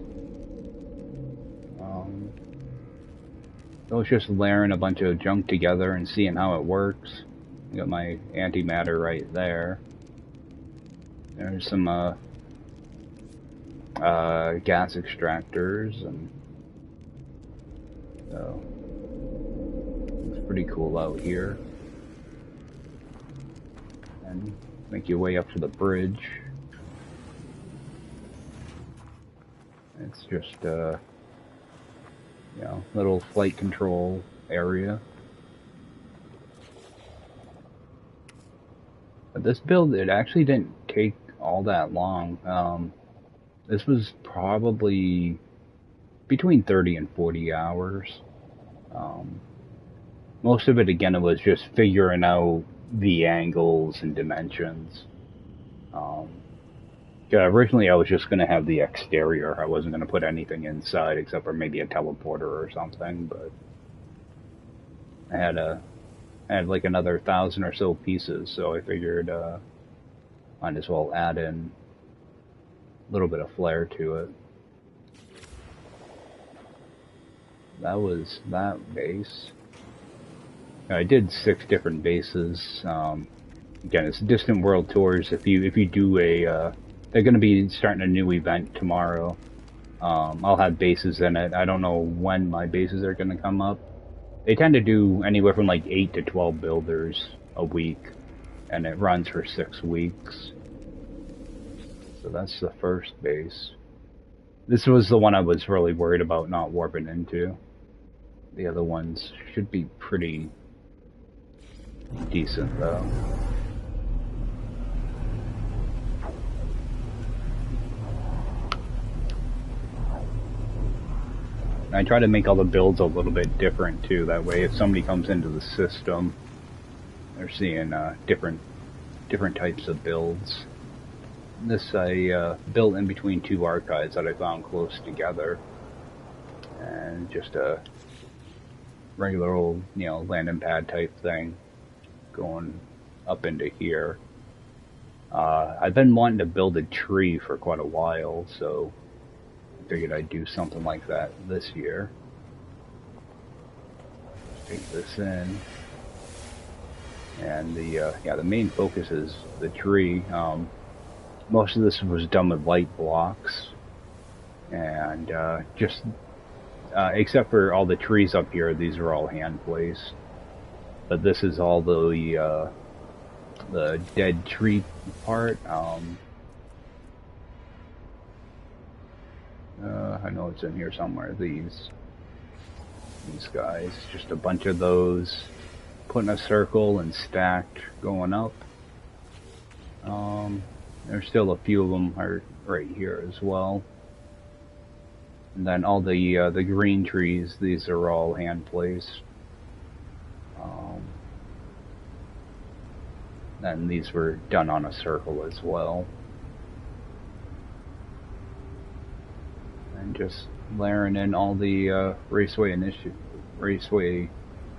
I was just layering a bunch of junk together and seeing how it works. I got my antimatter right there. There's some gas extractors, and so it's pretty cool out here. And make your way up to the bridge. It's just you know, little flight control area. But this build, it actually didn't take all that long. This was probably between 30 and 40 hours. Most of it, again, it was just figuring out the angles and dimensions. Originally, I was just going to have the exterior. I wasn't going to put anything inside except for maybe a teleporter or something, but I had like another 1,000 or so pieces, so I figured might as well add in a little bit of flair to it. That was that base. I did 6 different bases. Again, it's Distant World Tours. If you do a they're going to be starting a new event tomorrow. I'll have bases in it. I don't know when my bases are going to come up. They tend to do anywhere from like 8 to 12 builders a week, and it runs for 6 weeks. So that's the first base. This was the one I was really worried about not warping into. The other ones should be pretty decent though. I try to make all the builds a little bit different too. That way, if somebody comes into the system, they're seeing different types of builds. This I built in between 2 archives that I found close together, and just a regular old, you know, landing pad type thing going up into here. I've been wanting to build a tree for quite a while, so figured I'd do something like that this year. Take this in, and the main focus is the tree. Most of this was done with light blocks, and just except for all the trees up here, these are all hand placed. But this is all the dead tree part. I know it's in here somewhere. These guys, just a bunch of those, put in a circle and stacked going up. There's still a few of them are right here as well. And then all the green trees, these are all hand placed. And these were done on a circle as well. And just layering in all the raceway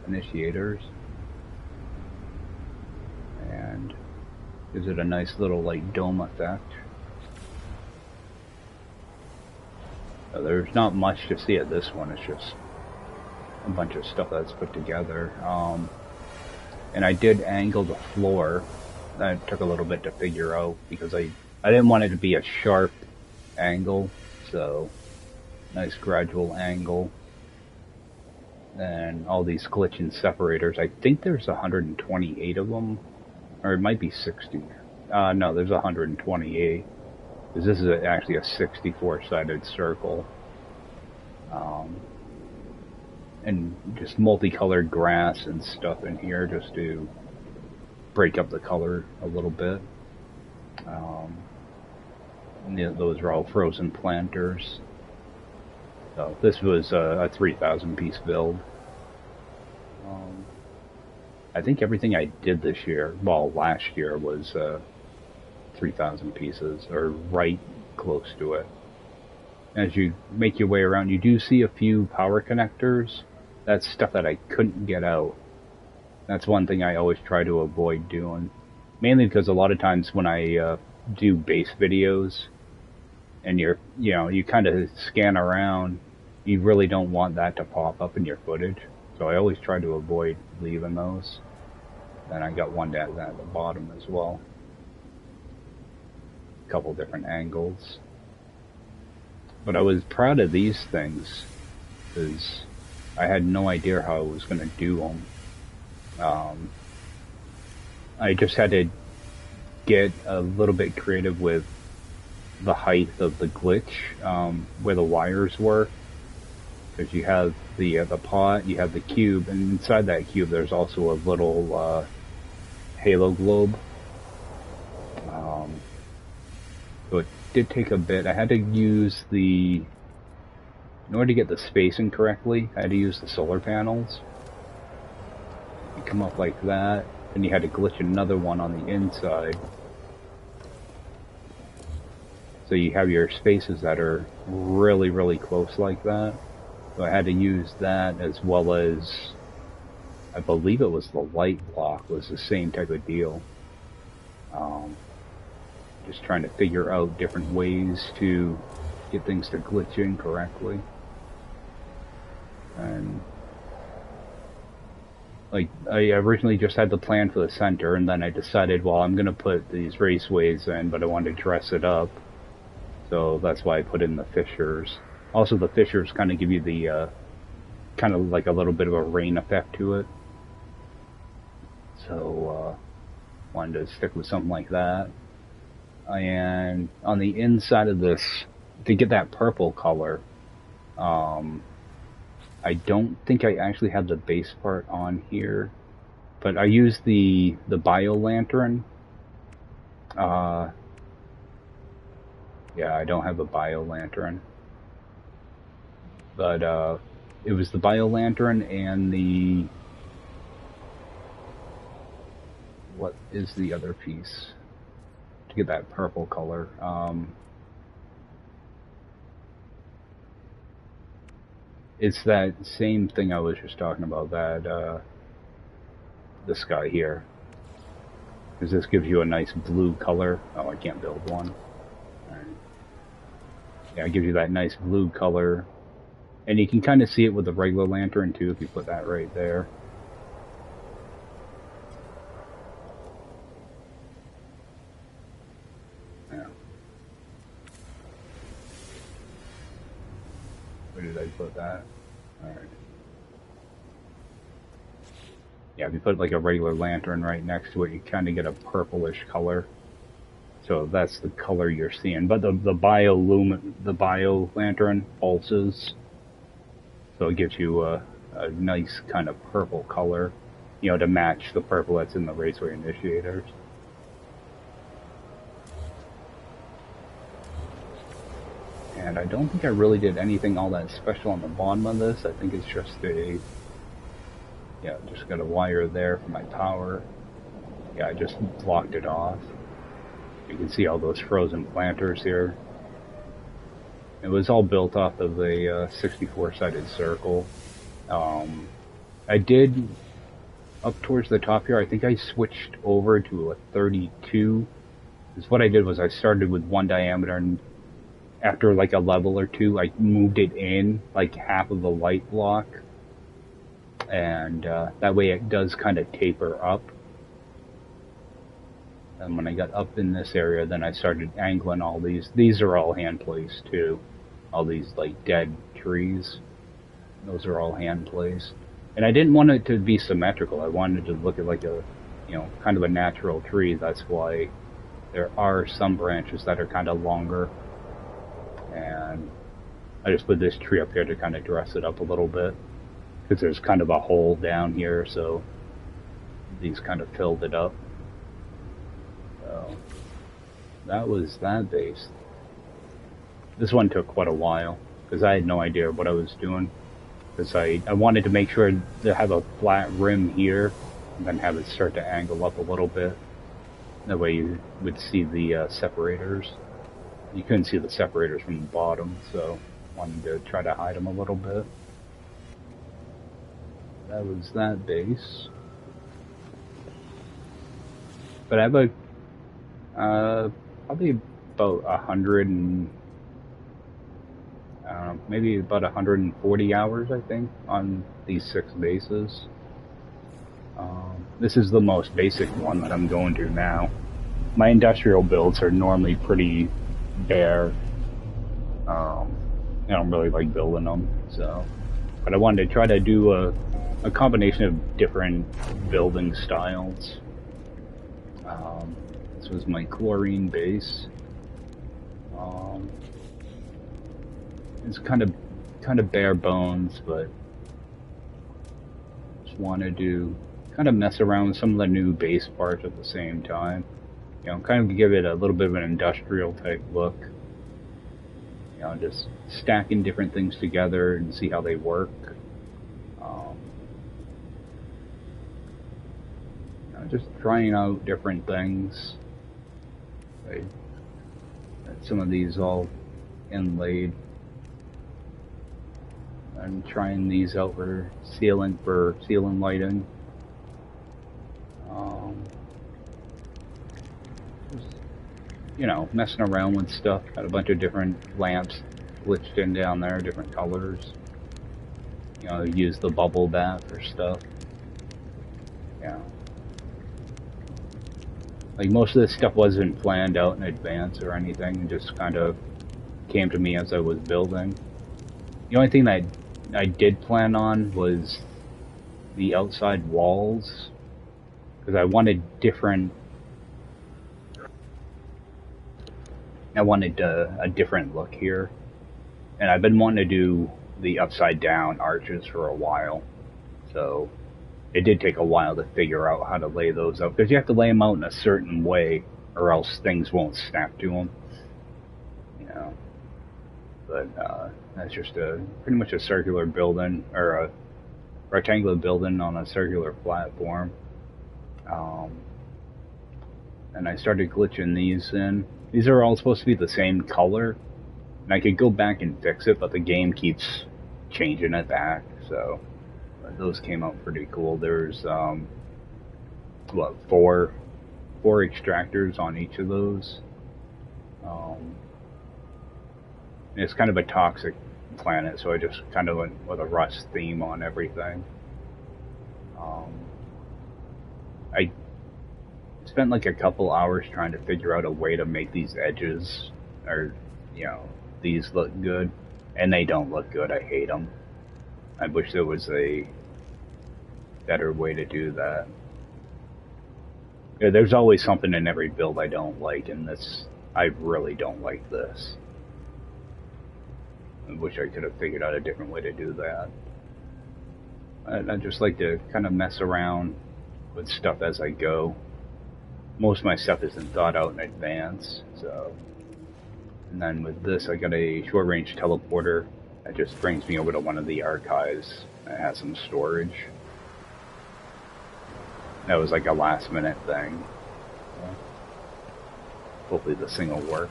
initiators, and gives it a nice little like dome effect. So there's not much to see at this one. It's just a bunch of stuff that's put together. And I did angle the floor. That took a little bit to figure out because I didn't want it to be a sharp angle, so nice gradual angle. And all these glitching separators, I think there's 128 of them, or it might be 60. No, there's 128, because this is actually a 64-sided circle. And just multicolored grass and stuff in here just to break up the color a little bit. Those are all frozen planters. So this was a 3,000 piece build. I think everything I did this year, well, last year, was 3,000 pieces, or right close to it. As you make your way around, you do see a few power connectors. That's stuff that I couldn't get out. That's one thing I always try to avoid doing. Mainly because a lot of times when I do base videos, and you kind of scan around, you really don't want that to pop up in your footage. So I always try to avoid leaving those. And I got one down at the bottom as well. A couple different angles. But I was proud of these things because I had no idea how I was going to do them. I just had to get a little bit creative with the height of the glitch, where the wires were. Because you have the pot, you have the cube, and inside that cube there's also a little halo globe. So it did take a bit. I had to use in order to get the spacing correctly, I had to use the solar panels. You come up like that, and you had to glitch another one on the inside. So you have your spaces that are really, really close like that. So I had to use that, as well as, I believe it was the light block was the same type of deal. Just trying to figure out different ways to get things to glitch in correctly. And like, I originally just had the plan for the center, and then I decided, well, I'm gonna put these raceways in, but I wanted to dress it up. So that's why I put in the fissures. Also, the fissures kind of give you the, kind of like a little bit of a rain effect to it. So, wanted to stick with something like that. And on the inside of this, to get that purple color, I don't think I actually have the base part on here, but I used the bio lantern. Yeah, I don't have a bio lantern, but it was the bio lantern and the, what is the other piece to get that purple color? It's that same thing I was just talking about, that this guy here, because this gives you a nice blue color. Oh, I can't build one. Right. Yeah, it gives you that nice blue color, and you can kind of see it with the regular lantern too if you put that right there. Yeah. Where did I put that? Alright. Yeah, if you put like a regular lantern right next to it, you kind of get a purplish color. So that's the color you're seeing. But the bio lantern pulses, so it gives you a nice kind of purple color, to match the purple that's in the raceway initiators. And I don't think I really did anything all that special on the bottom of this. I think it's just just got a wire there for my power. Yeah, I just blocked it off. You can see all those frozen planters here. It was all built off of a 64-sided circle. I did, up towards the top here, I think I switched over to a 32. Because what I did was I started with one diameter, and after like a level or two, I moved it in like half of the light block. And that way it does kind of taper up. And when I got up in this area, then I started angling all these. These are all hand placed too. All these like dead trees. Those are all hand placed. And I didn't want it to be symmetrical. I wanted to look at like a, kind of a natural tree. That's why there are some branches that are kind of longer. And I just put this tree up here to kind of dress it up a little bit. Because there's kind of a hole down here, so these kind of filled it up. So that was that base. This one took quite a while because I had no idea what I was doing. Because I wanted to make sure to have a flat rim here and then have it start to angle up a little bit. That way you would see the separators. You couldn't see the separators from the bottom, so wanted to try to hide them a little bit. That was that base. But I have probably about 100 and maybe about 140 hours, I think, on these 6 bases. This is the most basic one that I'm going to now. My industrial builds are normally pretty bare. I don't really like building them, so. But I wanted to try to do a combination of different building styles. This was my chlorine base. It's kind of bare bones, but just want to do kind of mess around with some of the new base parts at the same time. You know, kind of give it a little bit of an industrial type look. You know, just stacking different things together and see how they work. You know, just trying out different things. Some of these all inlaid. I'm trying these out for ceiling lighting. Just, you know, messing around with stuff. Got a bunch of different lamps glitched in down there, different colors. You know, use the bubble bath for stuff. Yeah. Like, most of this stuff wasn't planned out in advance or anything. It just kind of came to me as I was building. The only thing that I did plan on was the outside walls, because I wanted different. I wanted a different look here, and I've been wanting to do the upside down arches for a while, so it did take a while to figure out how to lay those out, because you have to lay them out in a certain way, or else things won't snap to them. You know. But that's just pretty much a circular building, or a rectangular building on a circular platform. And I started glitching these in. These are all supposed to be the same color, and I could go back and fix it, but the game keeps changing it back. So those came out pretty cool. There's what, four extractors on each of those. It's kind of a toxic planet, so I just kind of went with a Rust theme on everything. I spent like a couple hours trying to figure out a way to make these edges, or, you know, these look good, and they don't look good. I hate them. I wish there was a better way to do that. Yeah, there's always something in every build I don't like, and this, I really don't like this. I wish I could have figured out a different way to do that. I just like to kind of mess around with stuff as I go. Most of my stuff isn't thought out in advance, so. And then with this, I got a short-range teleporter that just brings me over to one of the archives that has some storage. That was like a last-minute thing. So hopefully this thing will work.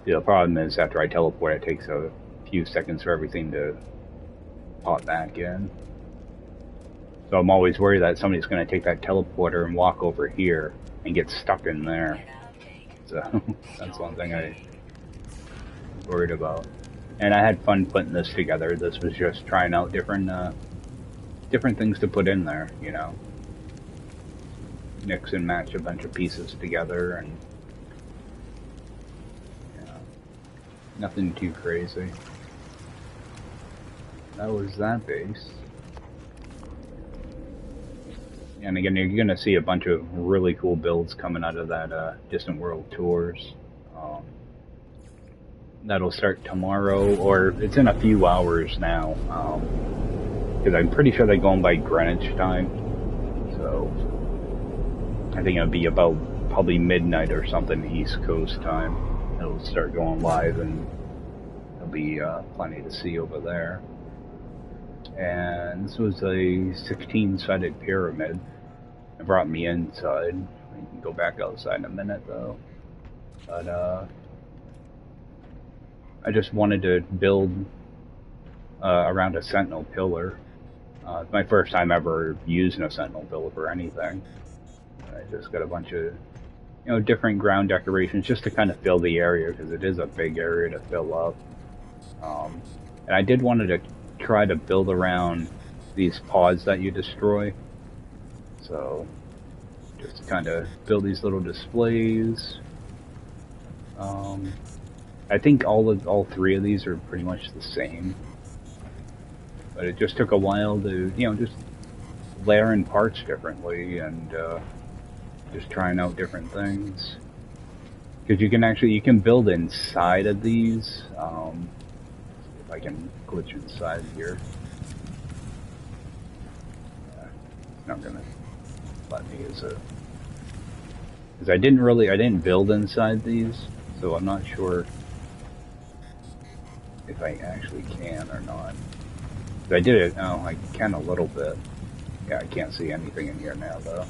The problem is, after I teleport, it takes a few seconds for everything to pop back in. So I'm always worried that somebody's going to take that teleporter and walk over here and get stuck in there. So that's one thing I was worried about. And I had fun putting this together. This was just trying out different things to put in there, you know. Mix and match a bunch of pieces together, and nothing too crazy. That was that base. And again, you're going to see a bunch of really cool builds coming out of that Distant World Tours. That'll start tomorrow, or it's in a few hours now. Because I'm pretty sure they're going by Greenwich time. So I think it'll be about probably midnight or something East Coast time. It'll start going live, and there'll be plenty to see over there. And this was a 16-sided pyramid. It brought me inside. We can go back outside in a minute, though. But I just wanted to build around a sentinel pillar. It's my first time ever using a sentinel pillar for anything. I just got a bunch of, different ground decorations just to kind of fill the area, because it is a big area to fill up. And I did wanted to try to build around these pods that you destroy. So just kind of build these little displays. I think all three of these are pretty much the same, but it just took a while to just layer in parts differently and just trying out different things. Because you can build inside of these. See if I can glitch inside here. It's not gonna let me as a. Because I didn't build inside these, so I'm not sure if I actually can or not. But I did it. Oh, I can a little bit. Yeah, I can't see anything in here now, though.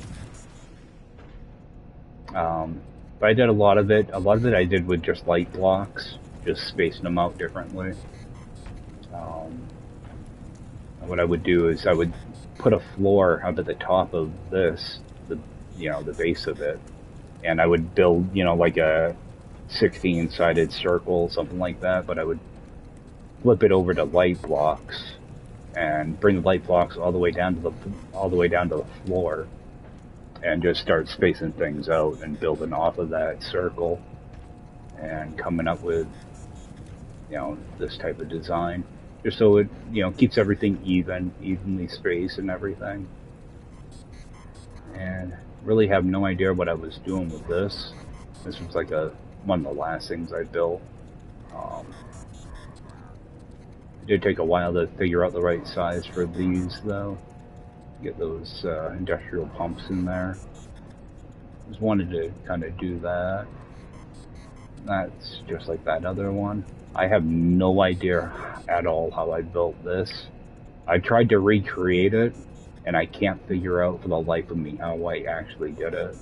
But I did a lot of it. A lot of it I did with just light blocks, just spacing them out differently. What I would do is I would put a floor up at the top of this, the base of it, and I would build, like a 16-sided circle, something like that. But I would flip it over to light blocks and bring the light blocks all the way down to the floor, and just start spacing things out and building off of that circle and coming up with this type of design, just so it keeps everything evenly spaced and everything. And really have no idea what I was doing with this. This was like one of the last things I built. It did take a while to figure out the right size for these, though. Get those industrial pumps in there. Just wanted to kind of do that. That's just like that other one. I have no idea at all how I built this. I tried to recreate it, and I can't figure out for the life of me how I actually did it.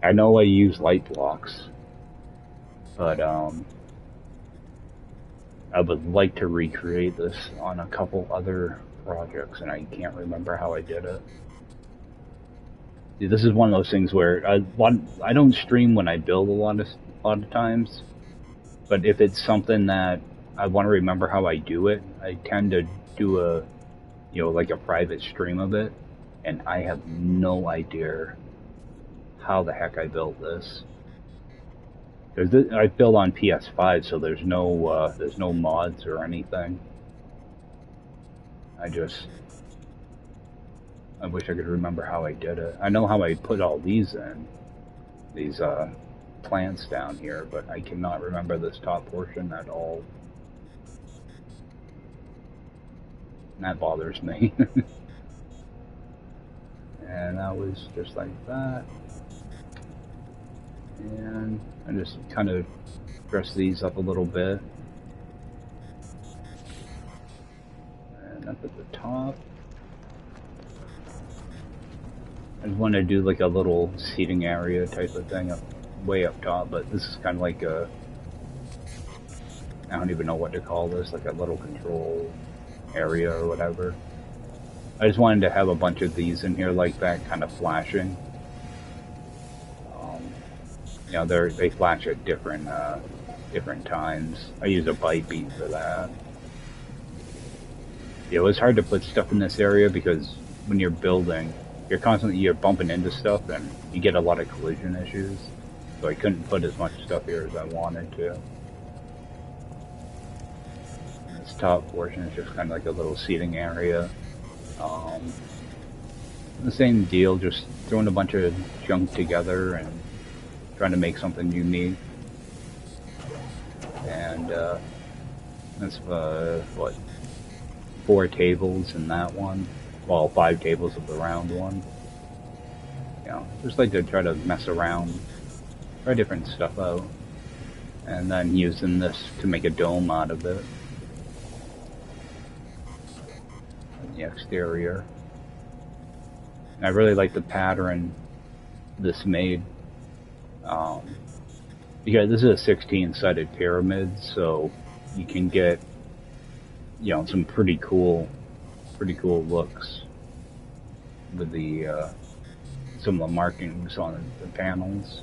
I know I use light blocks, but I would like to recreate this on a couple other projects, and I can't remember how I did it. See, this is one of those things where I don't stream when I build a lot of times, but if it's something that I want to remember how I do it, I tend to do like a private stream of it, and I have no idea how the heck I built this. I built on PS5, so there's no mods or anything. I wish I could remember how I did it. I know how I put all these in, these plants down here, but I cannot remember this top portion at all. And that bothers me. And that was just like that. And I just kind of dress these up a little bit. And up at the top, I just want to do like a little seating area type of thing way up top, but this is kind of like I don't even know what to call this, like a little control area or whatever. I just wanted to have a bunch of these in here like that, kind of flashing. They flash at different times. I use a byte beat for that. It was hard to put stuff in this area because when you're building, you're bumping into stuff and you get a lot of collision issues. So I couldn't put as much stuff here as I wanted to. This top portion is just kind of like a little seating area. The same deal, just throwing a bunch of junk together and trying to make something unique. And that's 4 tables in that one. Well, 5 tables of the round one. know, just like to try to mess around, try different stuff out, and then using this to make a dome out of it. And the exterior. And I really like the pattern this made. Because this is a 16-sided pyramid, so you can get, you know, some pretty cool looks with the some of the markings on the panels.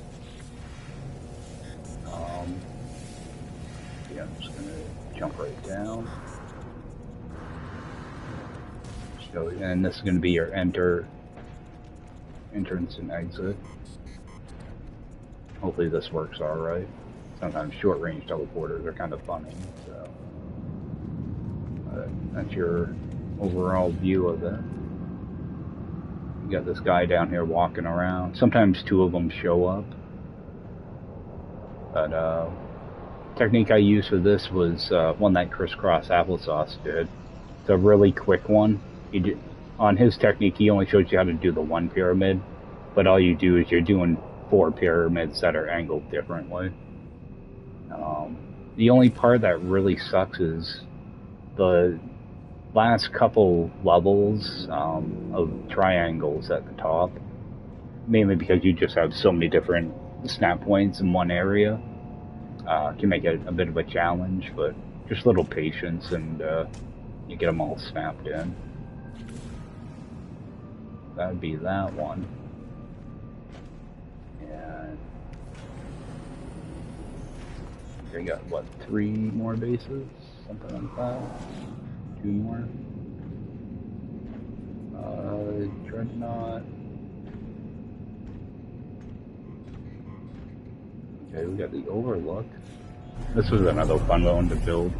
Yeah, I'm just gonna jump right down. So, and this is gonna be your entrance and exit. Hopefully this works alright. Sometimes short-range teleporters are kind of funny, so that's your overall view of it. You got this guy down here walking around. Sometimes two of them show up. But technique I used for this was one that Crisscross Applesauce did. It's a really quick one. On his technique, he only shows you how to do the one pyramid, but all you do is you're doing 4 pyramids that are angled differently. The only part that really sucks is the last couple levels of triangles at the top, mainly because you just have so many different snap points in one area. Can make it a bit of a challenge, but just a little patience and you get them all snapped in. That would be that one. And we got, what, 3 more bases? Something like that? 2 more? Dreadnought. Okay, we got the Overlook. This was another fun one to build.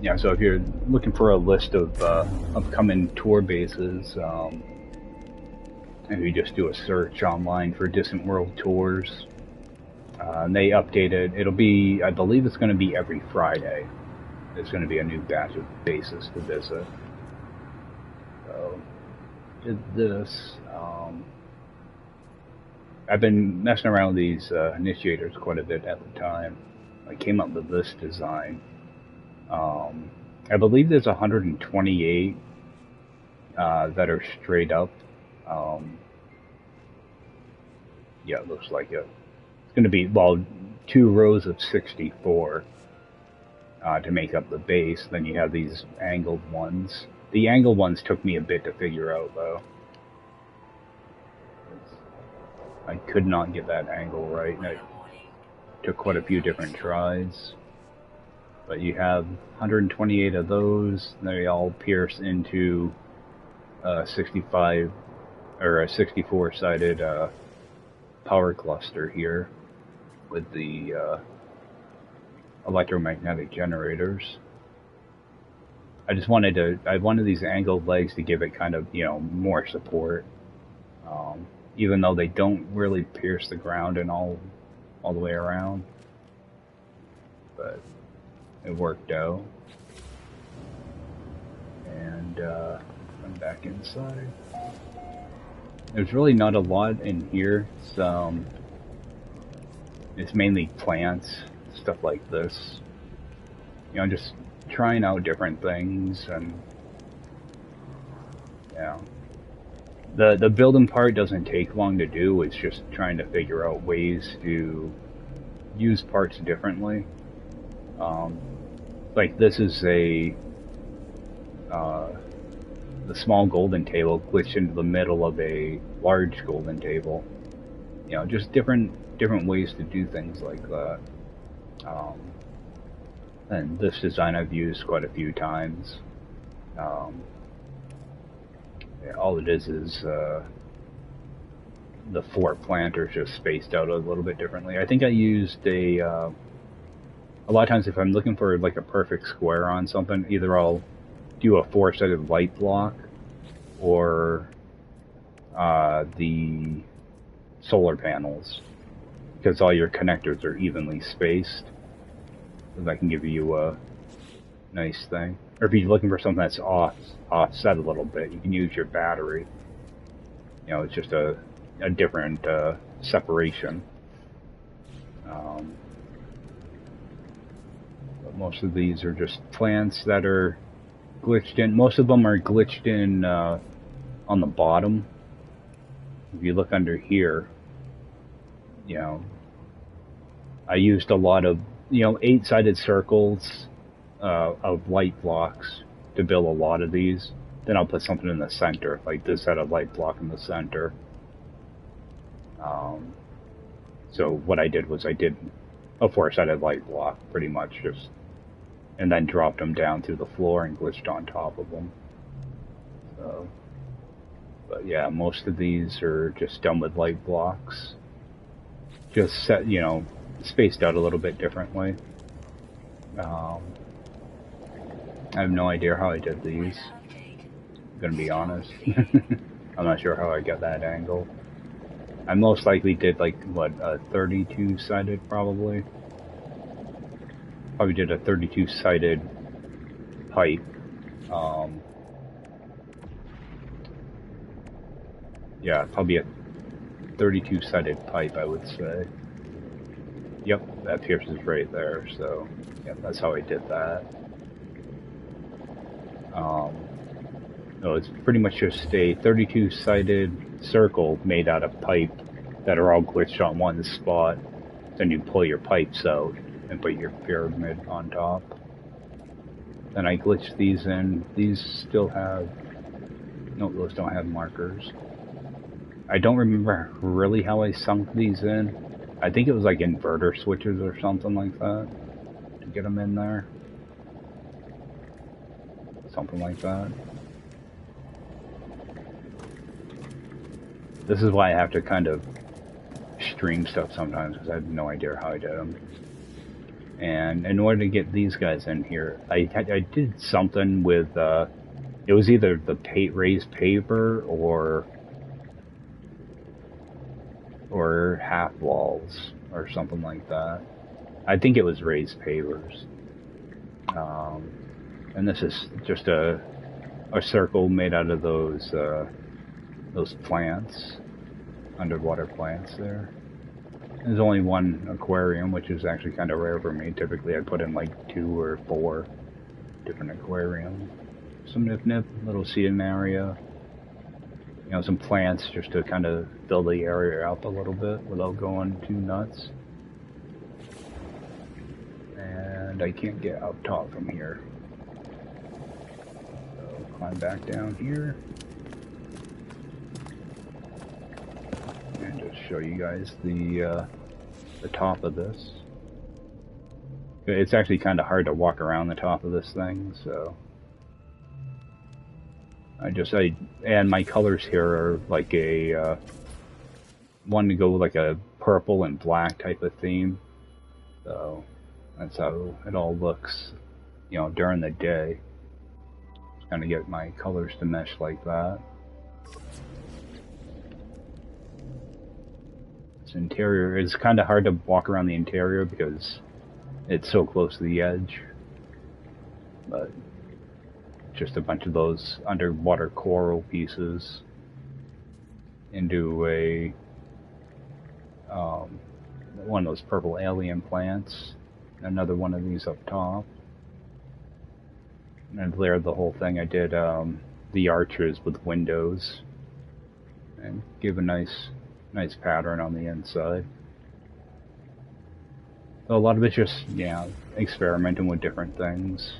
Yeah, so if you're looking for a list of upcoming tour bases, and you just do a search online for Distant World Tours, and they update it. It'll be, I believe it's going to be every Friday. There's going to be a new batch of bases to visit. So, did this. I've been messing around with these initiators quite a bit at the time. I came up with this design. I believe there's 128 that are straight up. Yeah, it looks like it. It's going to be, well, 2 rows of 64 to make up the base. Then you have these angled ones. The angled ones took me a bit to figure out, though. I could not get that angle right, and it took quite a few different tries. But you have 128 of those. They all pierce into a 65 or a 64-sided power cluster here with the electromagnetic generators. I wanted these angled legs to give it kind of, you know, more support. Even though they don't really pierce the ground and all the way around. But it worked out. And I'm back inside. There's really not a lot in here. It's mainly plants, stuff like this. You know, just trying out different things, and yeah. The building part doesn't take long to do. It's just trying to figure out ways to use parts differently. Like this is the small golden table glitched into the middle of a large golden table. You know, just different ways to do things like that. And this design I've used quite a few times. Yeah, all it is the 4 planters just spaced out a little bit differently. I think I used a lot of times if I'm looking for like a perfect square on something, either I'll do a 4-sided light block or the solar panels, because all your connectors are evenly spaced. if I can give you a nice thing. Or if you're looking for something that's offset a little bit, you can use your battery. You know, it's just a different separation. But most of these are just plants that are glitched in. Most of them are glitched in on the bottom. If you look under here, you know, I used a lot of, 8-sided circles of light blocks to build a lot of these. Then I'll put something in the center, like this had a light block in the center. So what I did was I did a 4-sided light block, pretty much, just, and then dropped them down through the floor and glitched on top of them. So, but yeah, most of these are just done with light blocks. Just set, spaced out a little bit differently. I have no idea how I did these. I'm gonna be honest. I'm not sure how I got that angle. I most likely did like, what, a 32-sided probably? Probably did a 32-sided pipe. Yeah, probably a 32-sided pipe, I would say. Yep, that pierces right there, so yeah, that's how I did that. No, it's pretty much just a 32-sided circle made out of pipe that are all glitched on one spot. Then you pull your pipes out and put your pyramid on top. Then I glitched these in. These still have... No, those don't have markers. I don't remember really how I sunk these in. I think it was like inverter switches or something like that to get them in there. Something like that. This is why I have to kind of stream stuff sometimes, because I have no idea how I did them. And in order to get these guys in here, I did something with, it was either the raised paper or half walls or something like that. I think it was raised pavers. And this is just a circle made out of those plants, underwater plants there. There's only one aquarium, which is actually kind of rare for me. Typically I put in like 2 or 4 different aquariums. Some nip, little seating area. Some plants just to kind of fill the area up a little bit without going too nuts. And I can't get up top from here. So climb back down here. And just show you guys the top of this. It's actually kind of hard to walk around the top of this thing, so... and my colors here are like a, wanted to go with like a purple and black type of theme. So, that's how it all looks, during the day. Just kind of get my colors to mesh like that. This interior is kind of hard to walk around the interior because it's so close to the edge. But just a bunch of those underwater coral pieces into a one of those purple alien plants. Another one of these up top. And I layered the whole thing. I did the arches with windows and give a nice pattern on the inside. So a lot of it's just, experimenting with different things.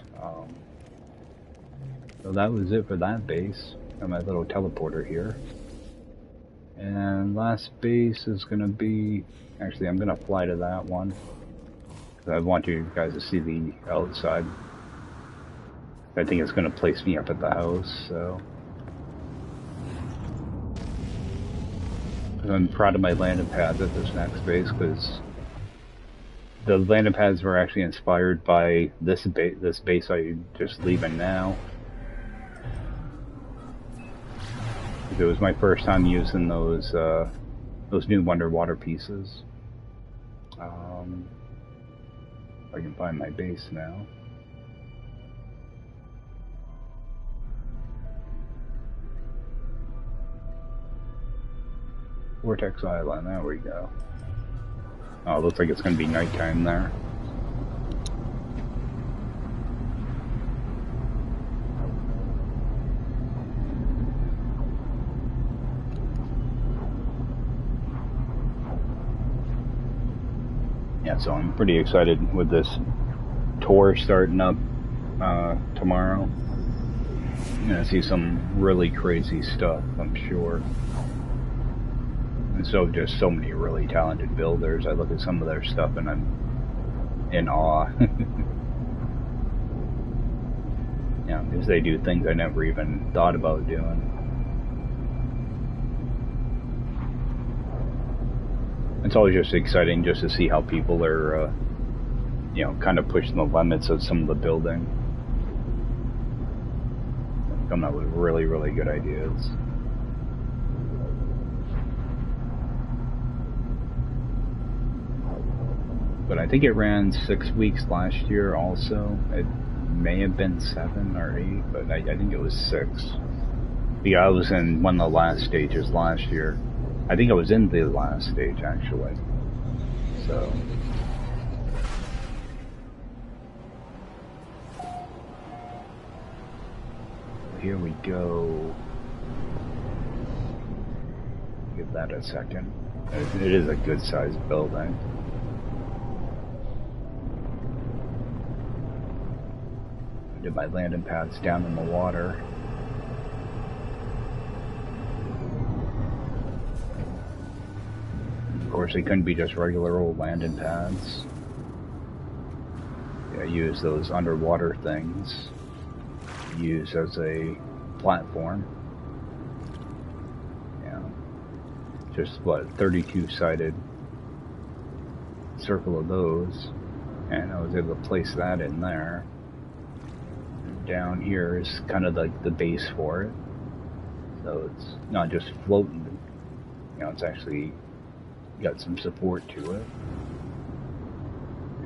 So that was it for that base. Got my little teleporter here. And last base is going to be... Actually, I'm going to fly to that one. Because I want you guys to see the outside. I think it's going to place me up at the house, so... I'm proud of my landing pads at this next base, because... the landing pads were actually inspired by this base I'm just leaving now. It was my first time using those new underwater pieces. If I can find my base now. Vortex Island, there we go. Oh, it looks like it's going to be nighttime there. Yeah, so I'm pretty excited with this tour starting up tomorrow. I'm going to see some really crazy stuff, I'm sure. And so just so many really talented builders. I look at some of their stuff and I'm in awe. Yeah, because they do things I never even thought about doing. It's always just exciting just to see how people are, you know, kind of pushing the limits of some of the building. Coming up with really, really good ideas. But I think it ran 6 weeks last year also. It may have been 7 or 8, but I think it was 6. Yeah, I was in one of the last stages last year. I think I was in the last stage actually. So here we go. Give that a second. It is a good sized building. I did my landing pads down in the water. Of course, they couldn't be just regular old landing pads. Yeah, I use those underwater things. Use as a platform. Yeah. Just what, 32-sided circle of those. And I was able to place that in there. And down here is kind of like the base for it. So it's not just floating, you know, it's actually got some support to it.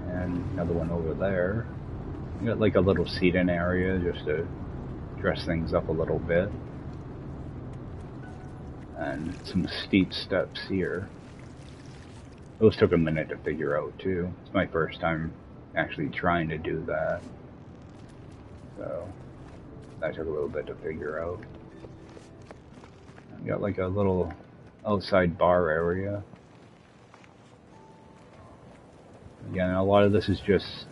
And another one over there. You got like a little seating area just to dress things up a little bit. And some steep steps here. Those took a minute to figure out too. It's my first time actually trying to do that. So that took a little bit to figure out. You got like a little outside bar area. Again, a lot of this is just,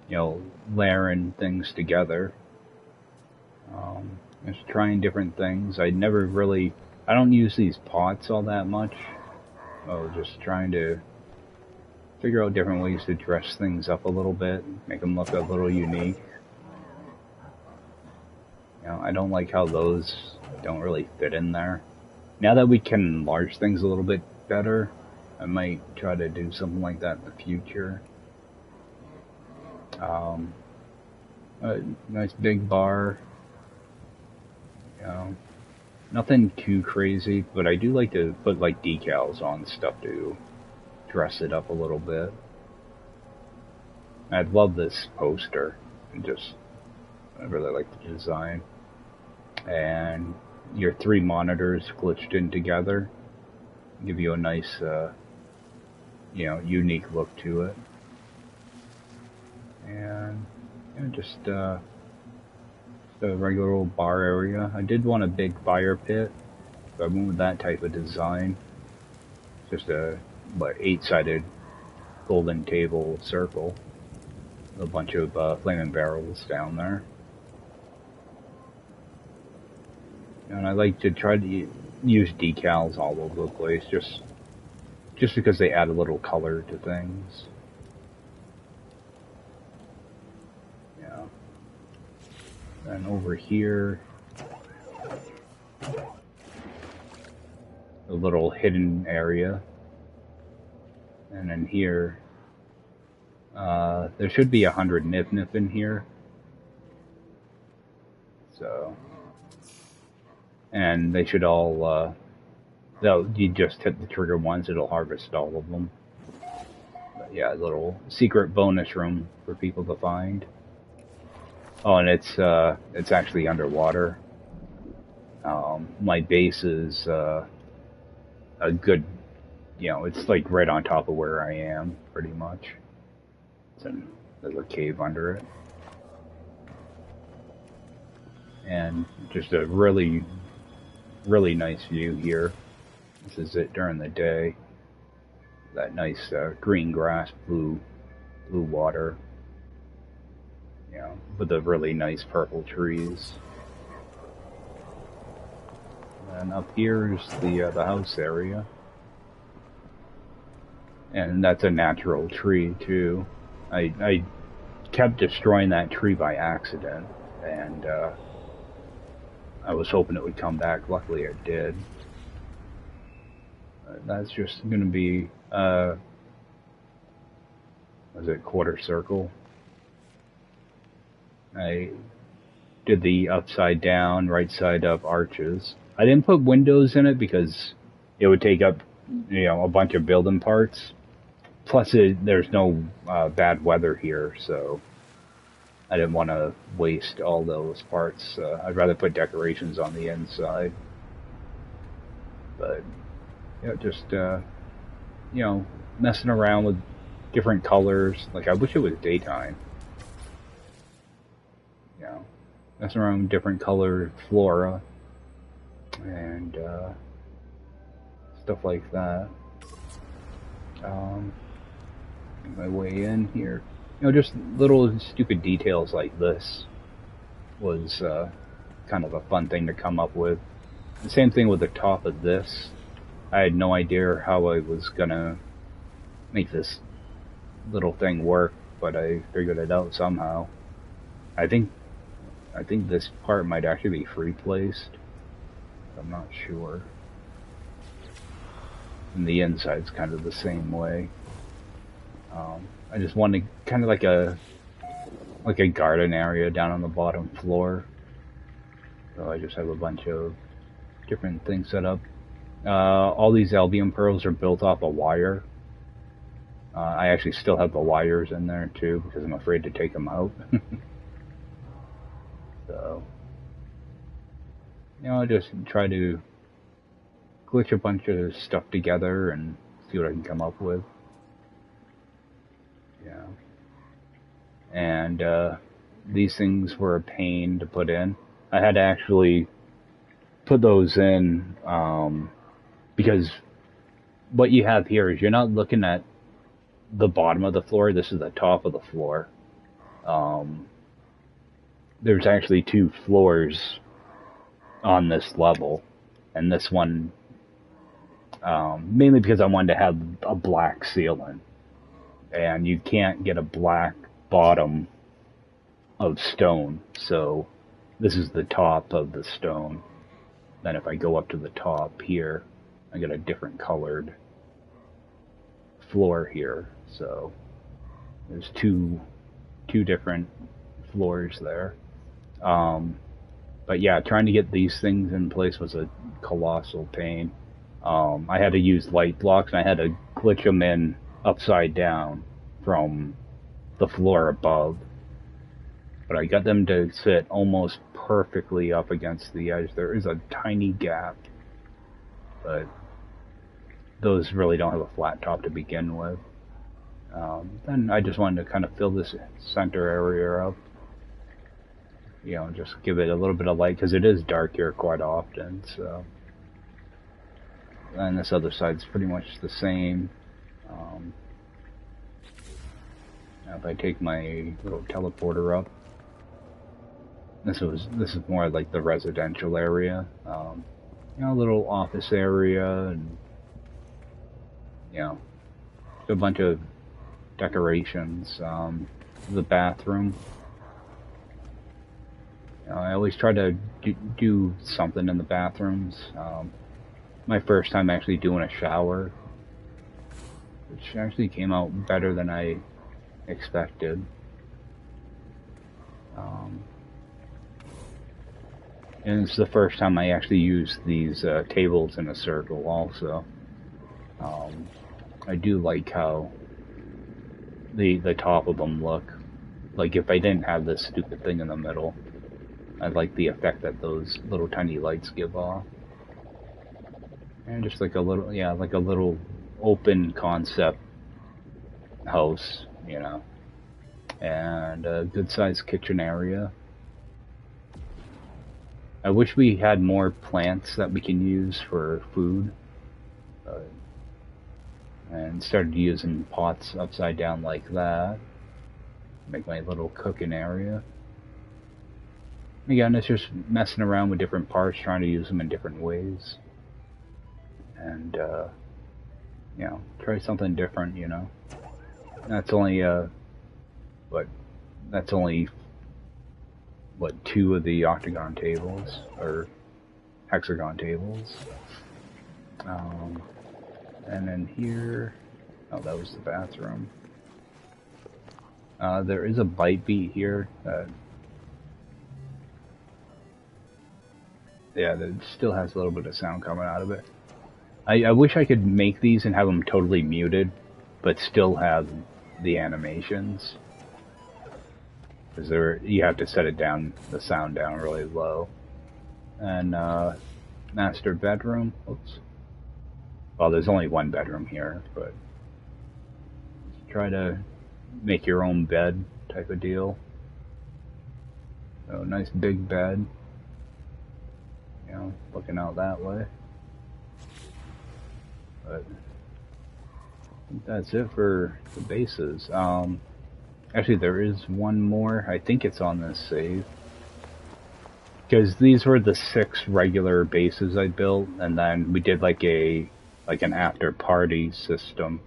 you know, layering things together. Just trying different things. I don't use these pots all that much. Just trying to figure out different ways to dress things up a little bit, make them look a little unique. You know, I don't like how those don't really fit in there. Now that we can enlarge things a little bit better, I might try to do something like that in the future. A nice big bar. You know, nothing too crazy, but I do like to put like decals on stuff to dress it up a little bit. I love this poster, and I really like the design. And your 3 monitors glitched in together, give you a nice, you know, unique look to it. And you know, just a regular old bar area. I did want a big fire pit, so I went with that type of design. Just a 8-sided golden table circle, a bunch of flaming barrels down there. And I like to try to use decals all over the place, just because they add a little color to things. Yeah. And over here, a little hidden area. And then here, there should be 100 nip in here. So, and they should all, you just hit the trigger once, it'll harvest all of them. yeah, a little secret bonus room for people to find. Oh, and it's actually underwater. My base is a good, it's like right on top of where I am, pretty much. There's a cave under it, and just a really, really nice view here. This is it during the day. That nice green grass, blue water, with the really nice purple trees. And up here is the house area, and that's a natural tree too. I kept destroying that tree by accident, and I was hoping it would come back. Luckily, it did. That's just going to be was it quarter circle? I did the upside down, right side up arches. I didn't put windows in it because it would take up, a bunch of building parts. Plus, there's no bad weather here, so I didn't want to waste all those parts. I'd rather put decorations on the inside. But, just, messing around with different colors. Like, I wish it was daytime. Messing around with different colored flora and stuff like that. My way in here, just little stupid details like this was kind of a fun thing to come up with. The same thing with the top of this. I had no idea how I was gonna make this little thing work, but I figured it out somehow. I think this part might actually be free placed. I'm not sure. And the inside's kind of the same way. I just wanted kind of like a garden area down on the bottom floor. So I just have a bunch of different things set up. All these albion pearls are built off a wire. I actually still have the wires in there too because I'm afraid to take them out. So, I just try to glitch a bunch of stuff together and see what I can come up with. Yeah. And these things were a pain to put in. I had to actually put those in because what you have here is you're not looking at the bottom of the floor. This is the top of the floor. There's actually 2 floors on this level, and this one, mainly because I wanted to have a black ceiling, and you can't get a black bottom of stone, so this is the top of the stone. Then if I go up to the top here, I get a different colored floor here, so there's two different floors there. But yeah, trying to get these things in place was a colossal pain. I had to use light blocks, and I had to glitch them in upside down from the floor above. But I got them to sit almost perfectly up against the edge. There is a tiny gap, but those really don't have a flat top to begin with. Then I just wanted to kind of fill this center area up. Just give it a little bit of light, because it is dark here quite often, so. And this other side's pretty much the same. Now if I take my little teleporter up, this is more like the residential area. A little office area, and a bunch of decorations. The bathroom. I always try to do something in the bathrooms. My first time actually doing a shower, which actually came out better than I expected. And it's the first time I actually used these tables in a circle also. I do like how the top of them look. Like if I didn't have this stupid thing in the middle, I like the effect that those little tiny lights give off. And just like a little, yeah, like a little open concept house, you know. And a good sized kitchen area. I wish we had more plants that we can use for food. And started using pots upside down like that. Make my little cooking area. Again, it's just messing around with different parts, trying to use them in different ways. And, you know, try something different, you know. That's only, that's only, what, 2 of the octagon tables, or hexagon tables. And then here, oh, that was the bathroom. There is a bite beat here. Yeah, that still has a little bit of sound coming out of it. I wish I could make these and have them totally muted, but still have the animations. Because you have to set it down, the sound down really low. And master bedroom. Oops. Well, there's only one bedroom here, but try to make your own bed type of deal. So nice big bed. You know, looking out that way. But I think that's it for the bases. Actually, there is one more. I think it's on this save. Because these were the 6 regular bases I built, and then we did like an after party system.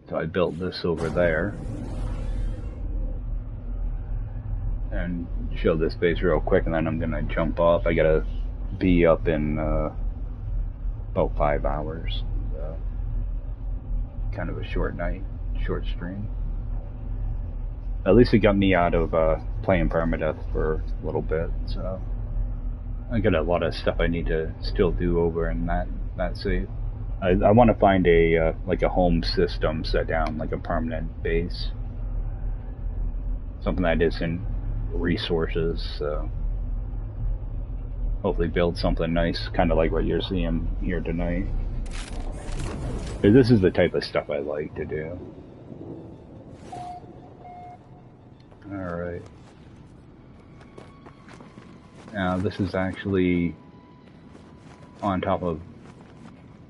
So I built this over there. And show this base real quick, and then I'm gonna jump off. I gotta be up in about 5 hours. So kind of a short night, short stream. At least it got me out of playing Permadeath for a little bit, so I got a lot of stuff I need to still do over in that save. I want to find a like a home system set down, like a permanent base, something that isn't resources. So hopefully build something nice, kind of like what you're seeing here tonight. This is the type of stuff I like to do. Alright. Now this is actually on top of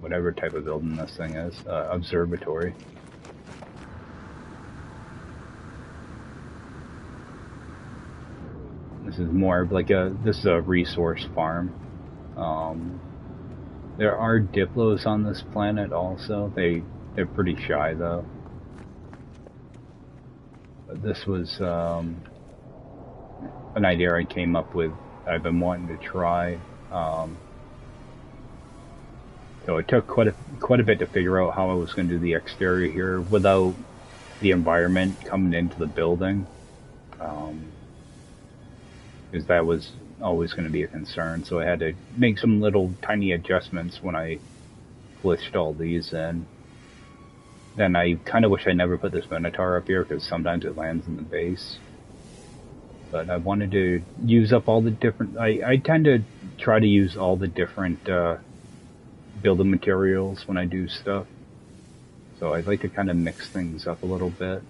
whatever type of building this thing is, observatory. This is more of like this is a resource farm. There are Diplos on this planet also. They're pretty shy though. But this was an idea I came up with. I've been wanting to try. So it took quite a bit to figure out how I was going to do the exterior here without the environment coming into the building. Because that was always going to be a concern. So I had to make some little tiny adjustments when I glitched all these in. Then I kind of wish I never put this Minotaur up here because sometimes it lands in the base. But I wanted to use up all the different... I tend to try to use all the different building materials when I do stuff. So I'd like to kind of mix things up a little bit.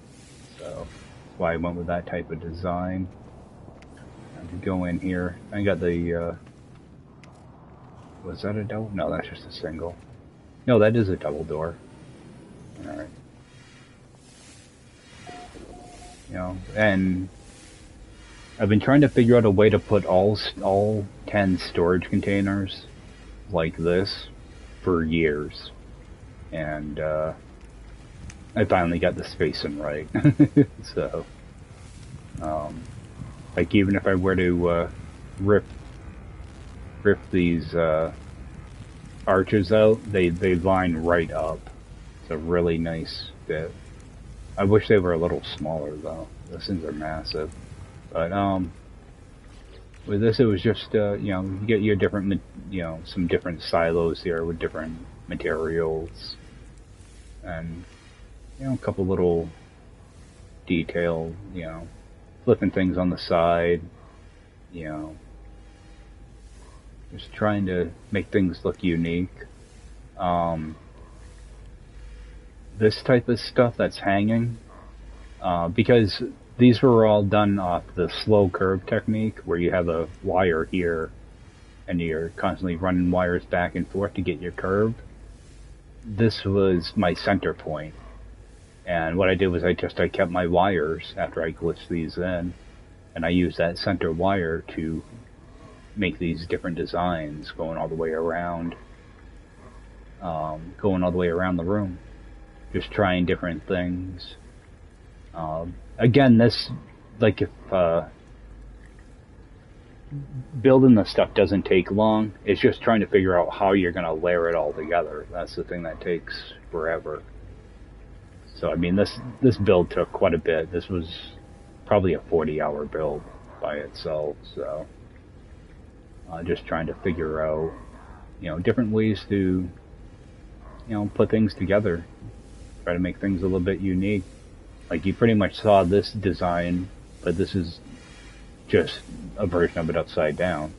So that's why I went with that type of design. I could go in here. I got the... was that a double? No, that's just a single. No, that is a double door. Alright. You know, and I've been trying to figure out a way to put all 10 storage containers like this for years. And I finally got the spacing right. So, like even if I were to rip these arches out, they line right up. It's a really nice bit. I wish they were a little smaller though. Those things are massive. But with this, it was just you know, you get your different, you know, some different silos here with different materials, and a couple little detail, flipping things on the side, you know, just trying to make things look unique. This type of stuff that's hanging, because these were all done off the slow curve technique, where you have a wire here and you're constantly running wires back and forth to get your curve. This was my center point. And what I did was I kept my wires after I glitched these in, and I used that center wire to make these different designs going all the way around, the room. Just trying different things. Again, this, like, if building the stuff doesn't take long, it's just trying to figure out how you're going to layer it all together. That's the thing that takes forever. So, I mean, this build took quite a bit. This was probably a 40-hour build by itself, so just trying to figure out, different ways to, put things together, try to make things a little bit unique. Like, you pretty much saw this design, but this is just a version of it upside down,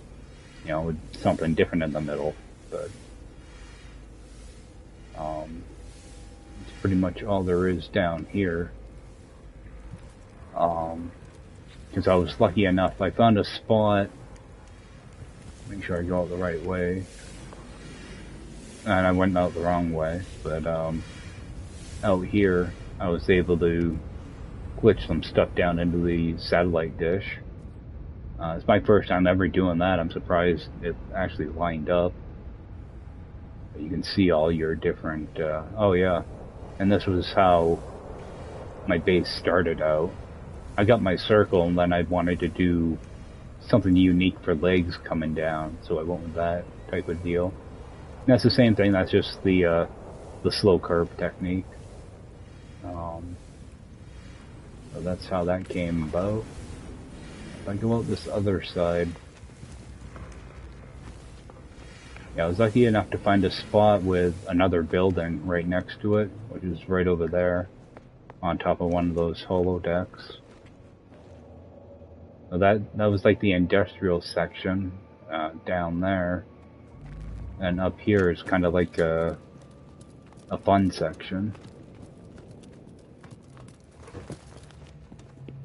with something different in the middle, but it's pretty much all there is down here. Because I was lucky enough, I found a spot, make sure I go out the right way, and I went out the wrong way, but out here I was able to glitch some stuff down into the satellite dish. It's my first time ever doing that. I'm surprised it actually lined up. But you can see all your different, oh yeah, and this was how my base started out. I got my circle, and then I wanted to do something unique for legs coming down, so I went with that type of deal. And that's the same thing, that's just the slow curve technique. So that's how that came about. If I go out this other side, yeah, I was lucky enough to find a spot with another building right next to it, which is right over there, on top of one of those holodecks. So that was like the industrial section down there, and up here is kind of like a fun section.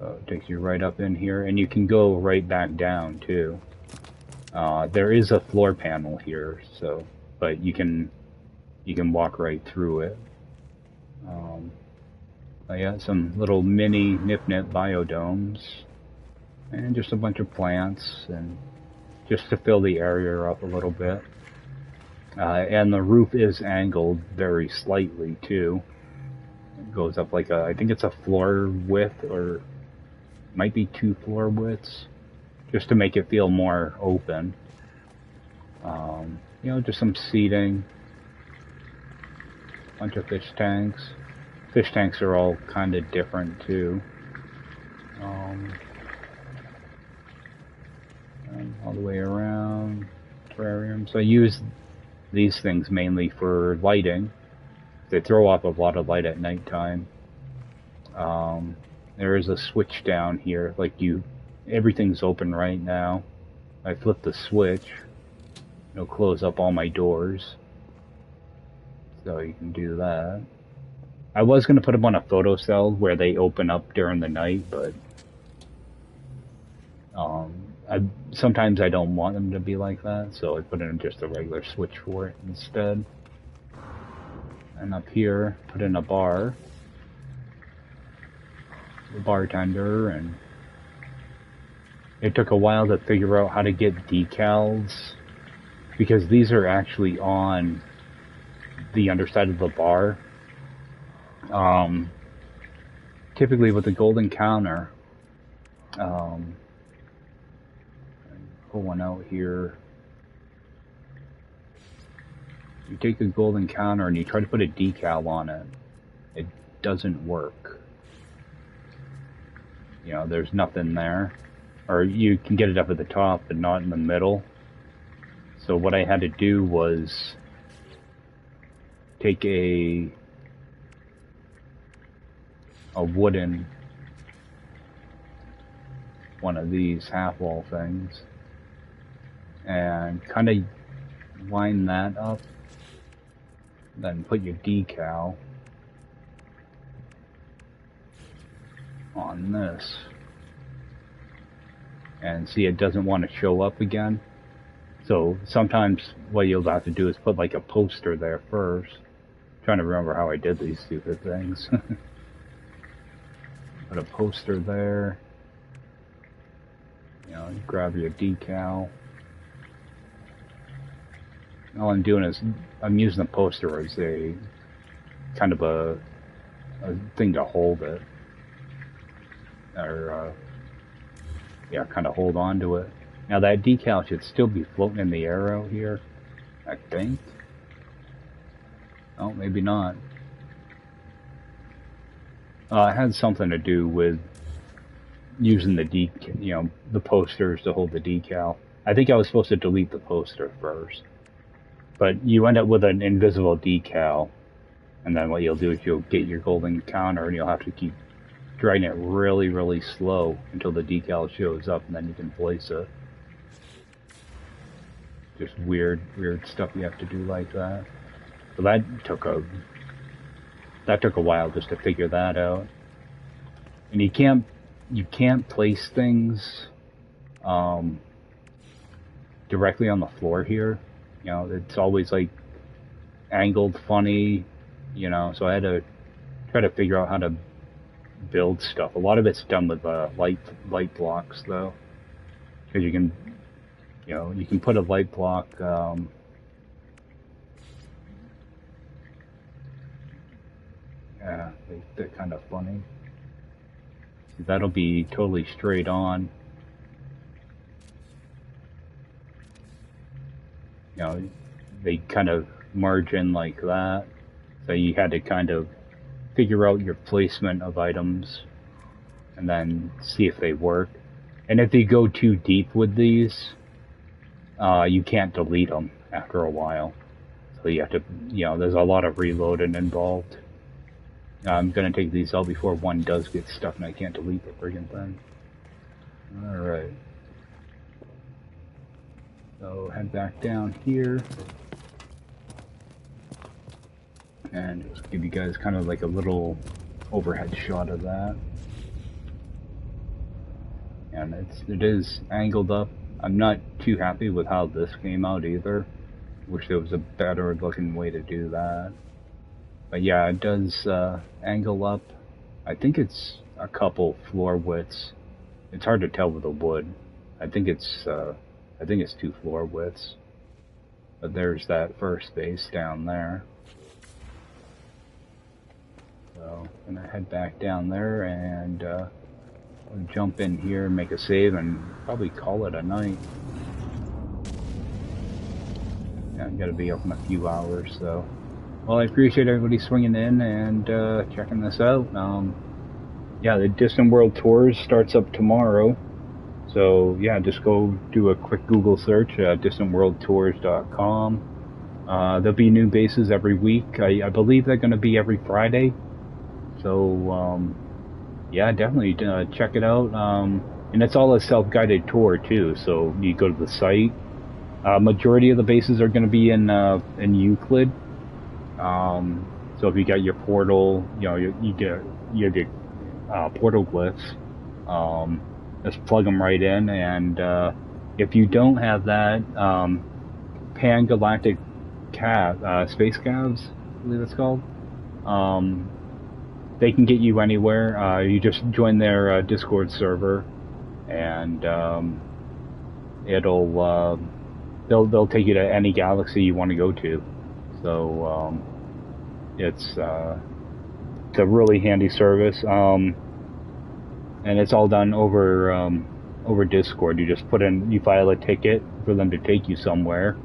So it takes you right up in here, and you can go right back down too. There is a floor panel here, so but you can walk right through it. Yeah, some little mini nip-nip biodomes, and just a bunch of plants, and just to fill the area up a little bit. And the roof is angled very slightly too. It goes up like I think it's a floor width, or might be 2 floor widths, just to make it feel more open. Just some seating, bunch of fish tanks. Fish tanks are all kind of different too. And all the way around, terrarium. So I use these things mainly for lighting. They throw off a lot of light at nighttime. There is a switch down here, like everything's open right now. I flip the switch, it'll close up all my doors. So you can do that. I was going to put them on a photocell where they open up during the night, but sometimes I don't want them to be like that, so I put in just a regular switch for it instead. And up here, put in a bar, the bartender, and it took a while to figure out how to get decals, because these are actually on the underside of the bar. Typically with the golden counter, pull one out here. You take the golden counter and you try to put a decal on it. It doesn't work. There's nothing there. Or you can get it up at the top, but not in the middle. So what I had to do was take a a wooden one of these half wall things and kind of line that up, then put your decal on this, and see, it doesn't want to show up again. So sometimes what you'll have to do is put like a poster there first. I'm trying to remember how I did these stupid things. Put a poster there. You know, grab your decal. All I'm doing is I'm using the poster as a kind of a thing to hold it, or yeah, kind of hold on to it. Now that decal should still be floating in the air out here, I think. Oh, maybe not. It had something to do with using the the posters to hold the decal. I think I was supposed to delete the poster first, but you end up with an invisible decal, and then what you'll do is you'll get your golden counter, and you'll have to keep dragging it really, really slow until the decal shows up, and then you can place it. Just weird stuff you have to do like that. So that took a while just to figure that out. And you can't place things directly on the floor here. You know, it's always like angled funny, you know, so I had to try to figure out how to build stuff. A lot of it's done with light blocks though, because you can put a light block yeah, they're kind of funny. That'll be totally straight on. You know, they kind of merge in like that. So you had to kind of figure out your placement of items and then see if they work. And if you go too deep with these, you can't delete them after a while. So you have to, you know, there's a lot of reloading involved. I'm gonna take these out before one does get stuck and I can't delete the friggin' thing. Alright. So head back down here. And just give you guys kind of like a little overhead shot of that. And it is angled up. I'm not too happy with how this came out either. Wish there was a better looking way to do that. But yeah, it does angle up. I think it's a couple floor widths. It's hard to tell with the wood. I think it's 2 floor widths. But there's that first base down there. So I'm gonna head back down there and jump in here and make a save and probably call it a night. Yeah, I'm gonna be up in a few hours, so. Well, I appreciate everybody swinging in and checking this out. Yeah, the Distant World Tours starts up tomorrow. So, yeah, just go do a quick Google search, distantworldtours.com. There'll be new bases every week. I believe they're going to be every Friday. So, yeah, definitely check it out. And it's all a self-guided tour, too. So you go to the site. Majority of the bases are going to be in Euclid. So if you got your portal, you know, you have your portal glyphs, just plug them right in, and if you don't have that, Pan-Galactic Space Cavs, I believe it's called, they can get you anywhere. You just join their Discord server, and they'll take you to any galaxy you want to go to. So it's a really handy service, and it's all done over Discord. You just you file a ticket for them to take you somewhere,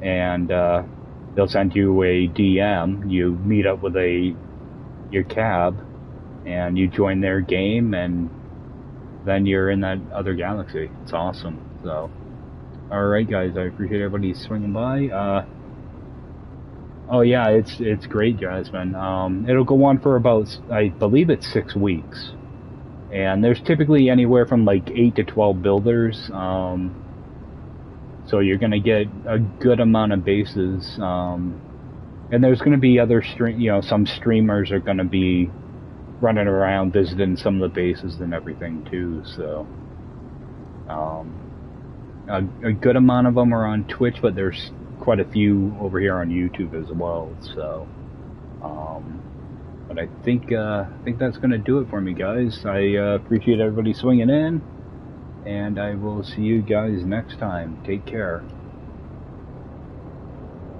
and they'll send you a DM. You meet up with your cab, and you join their game, and then you're in that other galaxy. It's awesome. So, all right, guys, I appreciate everybody swinging by. Oh yeah, it's great, Jasmine. It'll go on for about, I believe it's 6 weeks, and there's typically anywhere from like 8 to 12 builders. So you're gonna get a good amount of bases. And there's gonna be other some streamers are gonna be running around visiting some of the bases and everything too. So um, a good amount of them are on Twitch, but there's quite a few over here on YouTube as well. So, but I think that's gonna do it for me, guys. I appreciate everybody swinging in, and I will see you guys next time. Take care.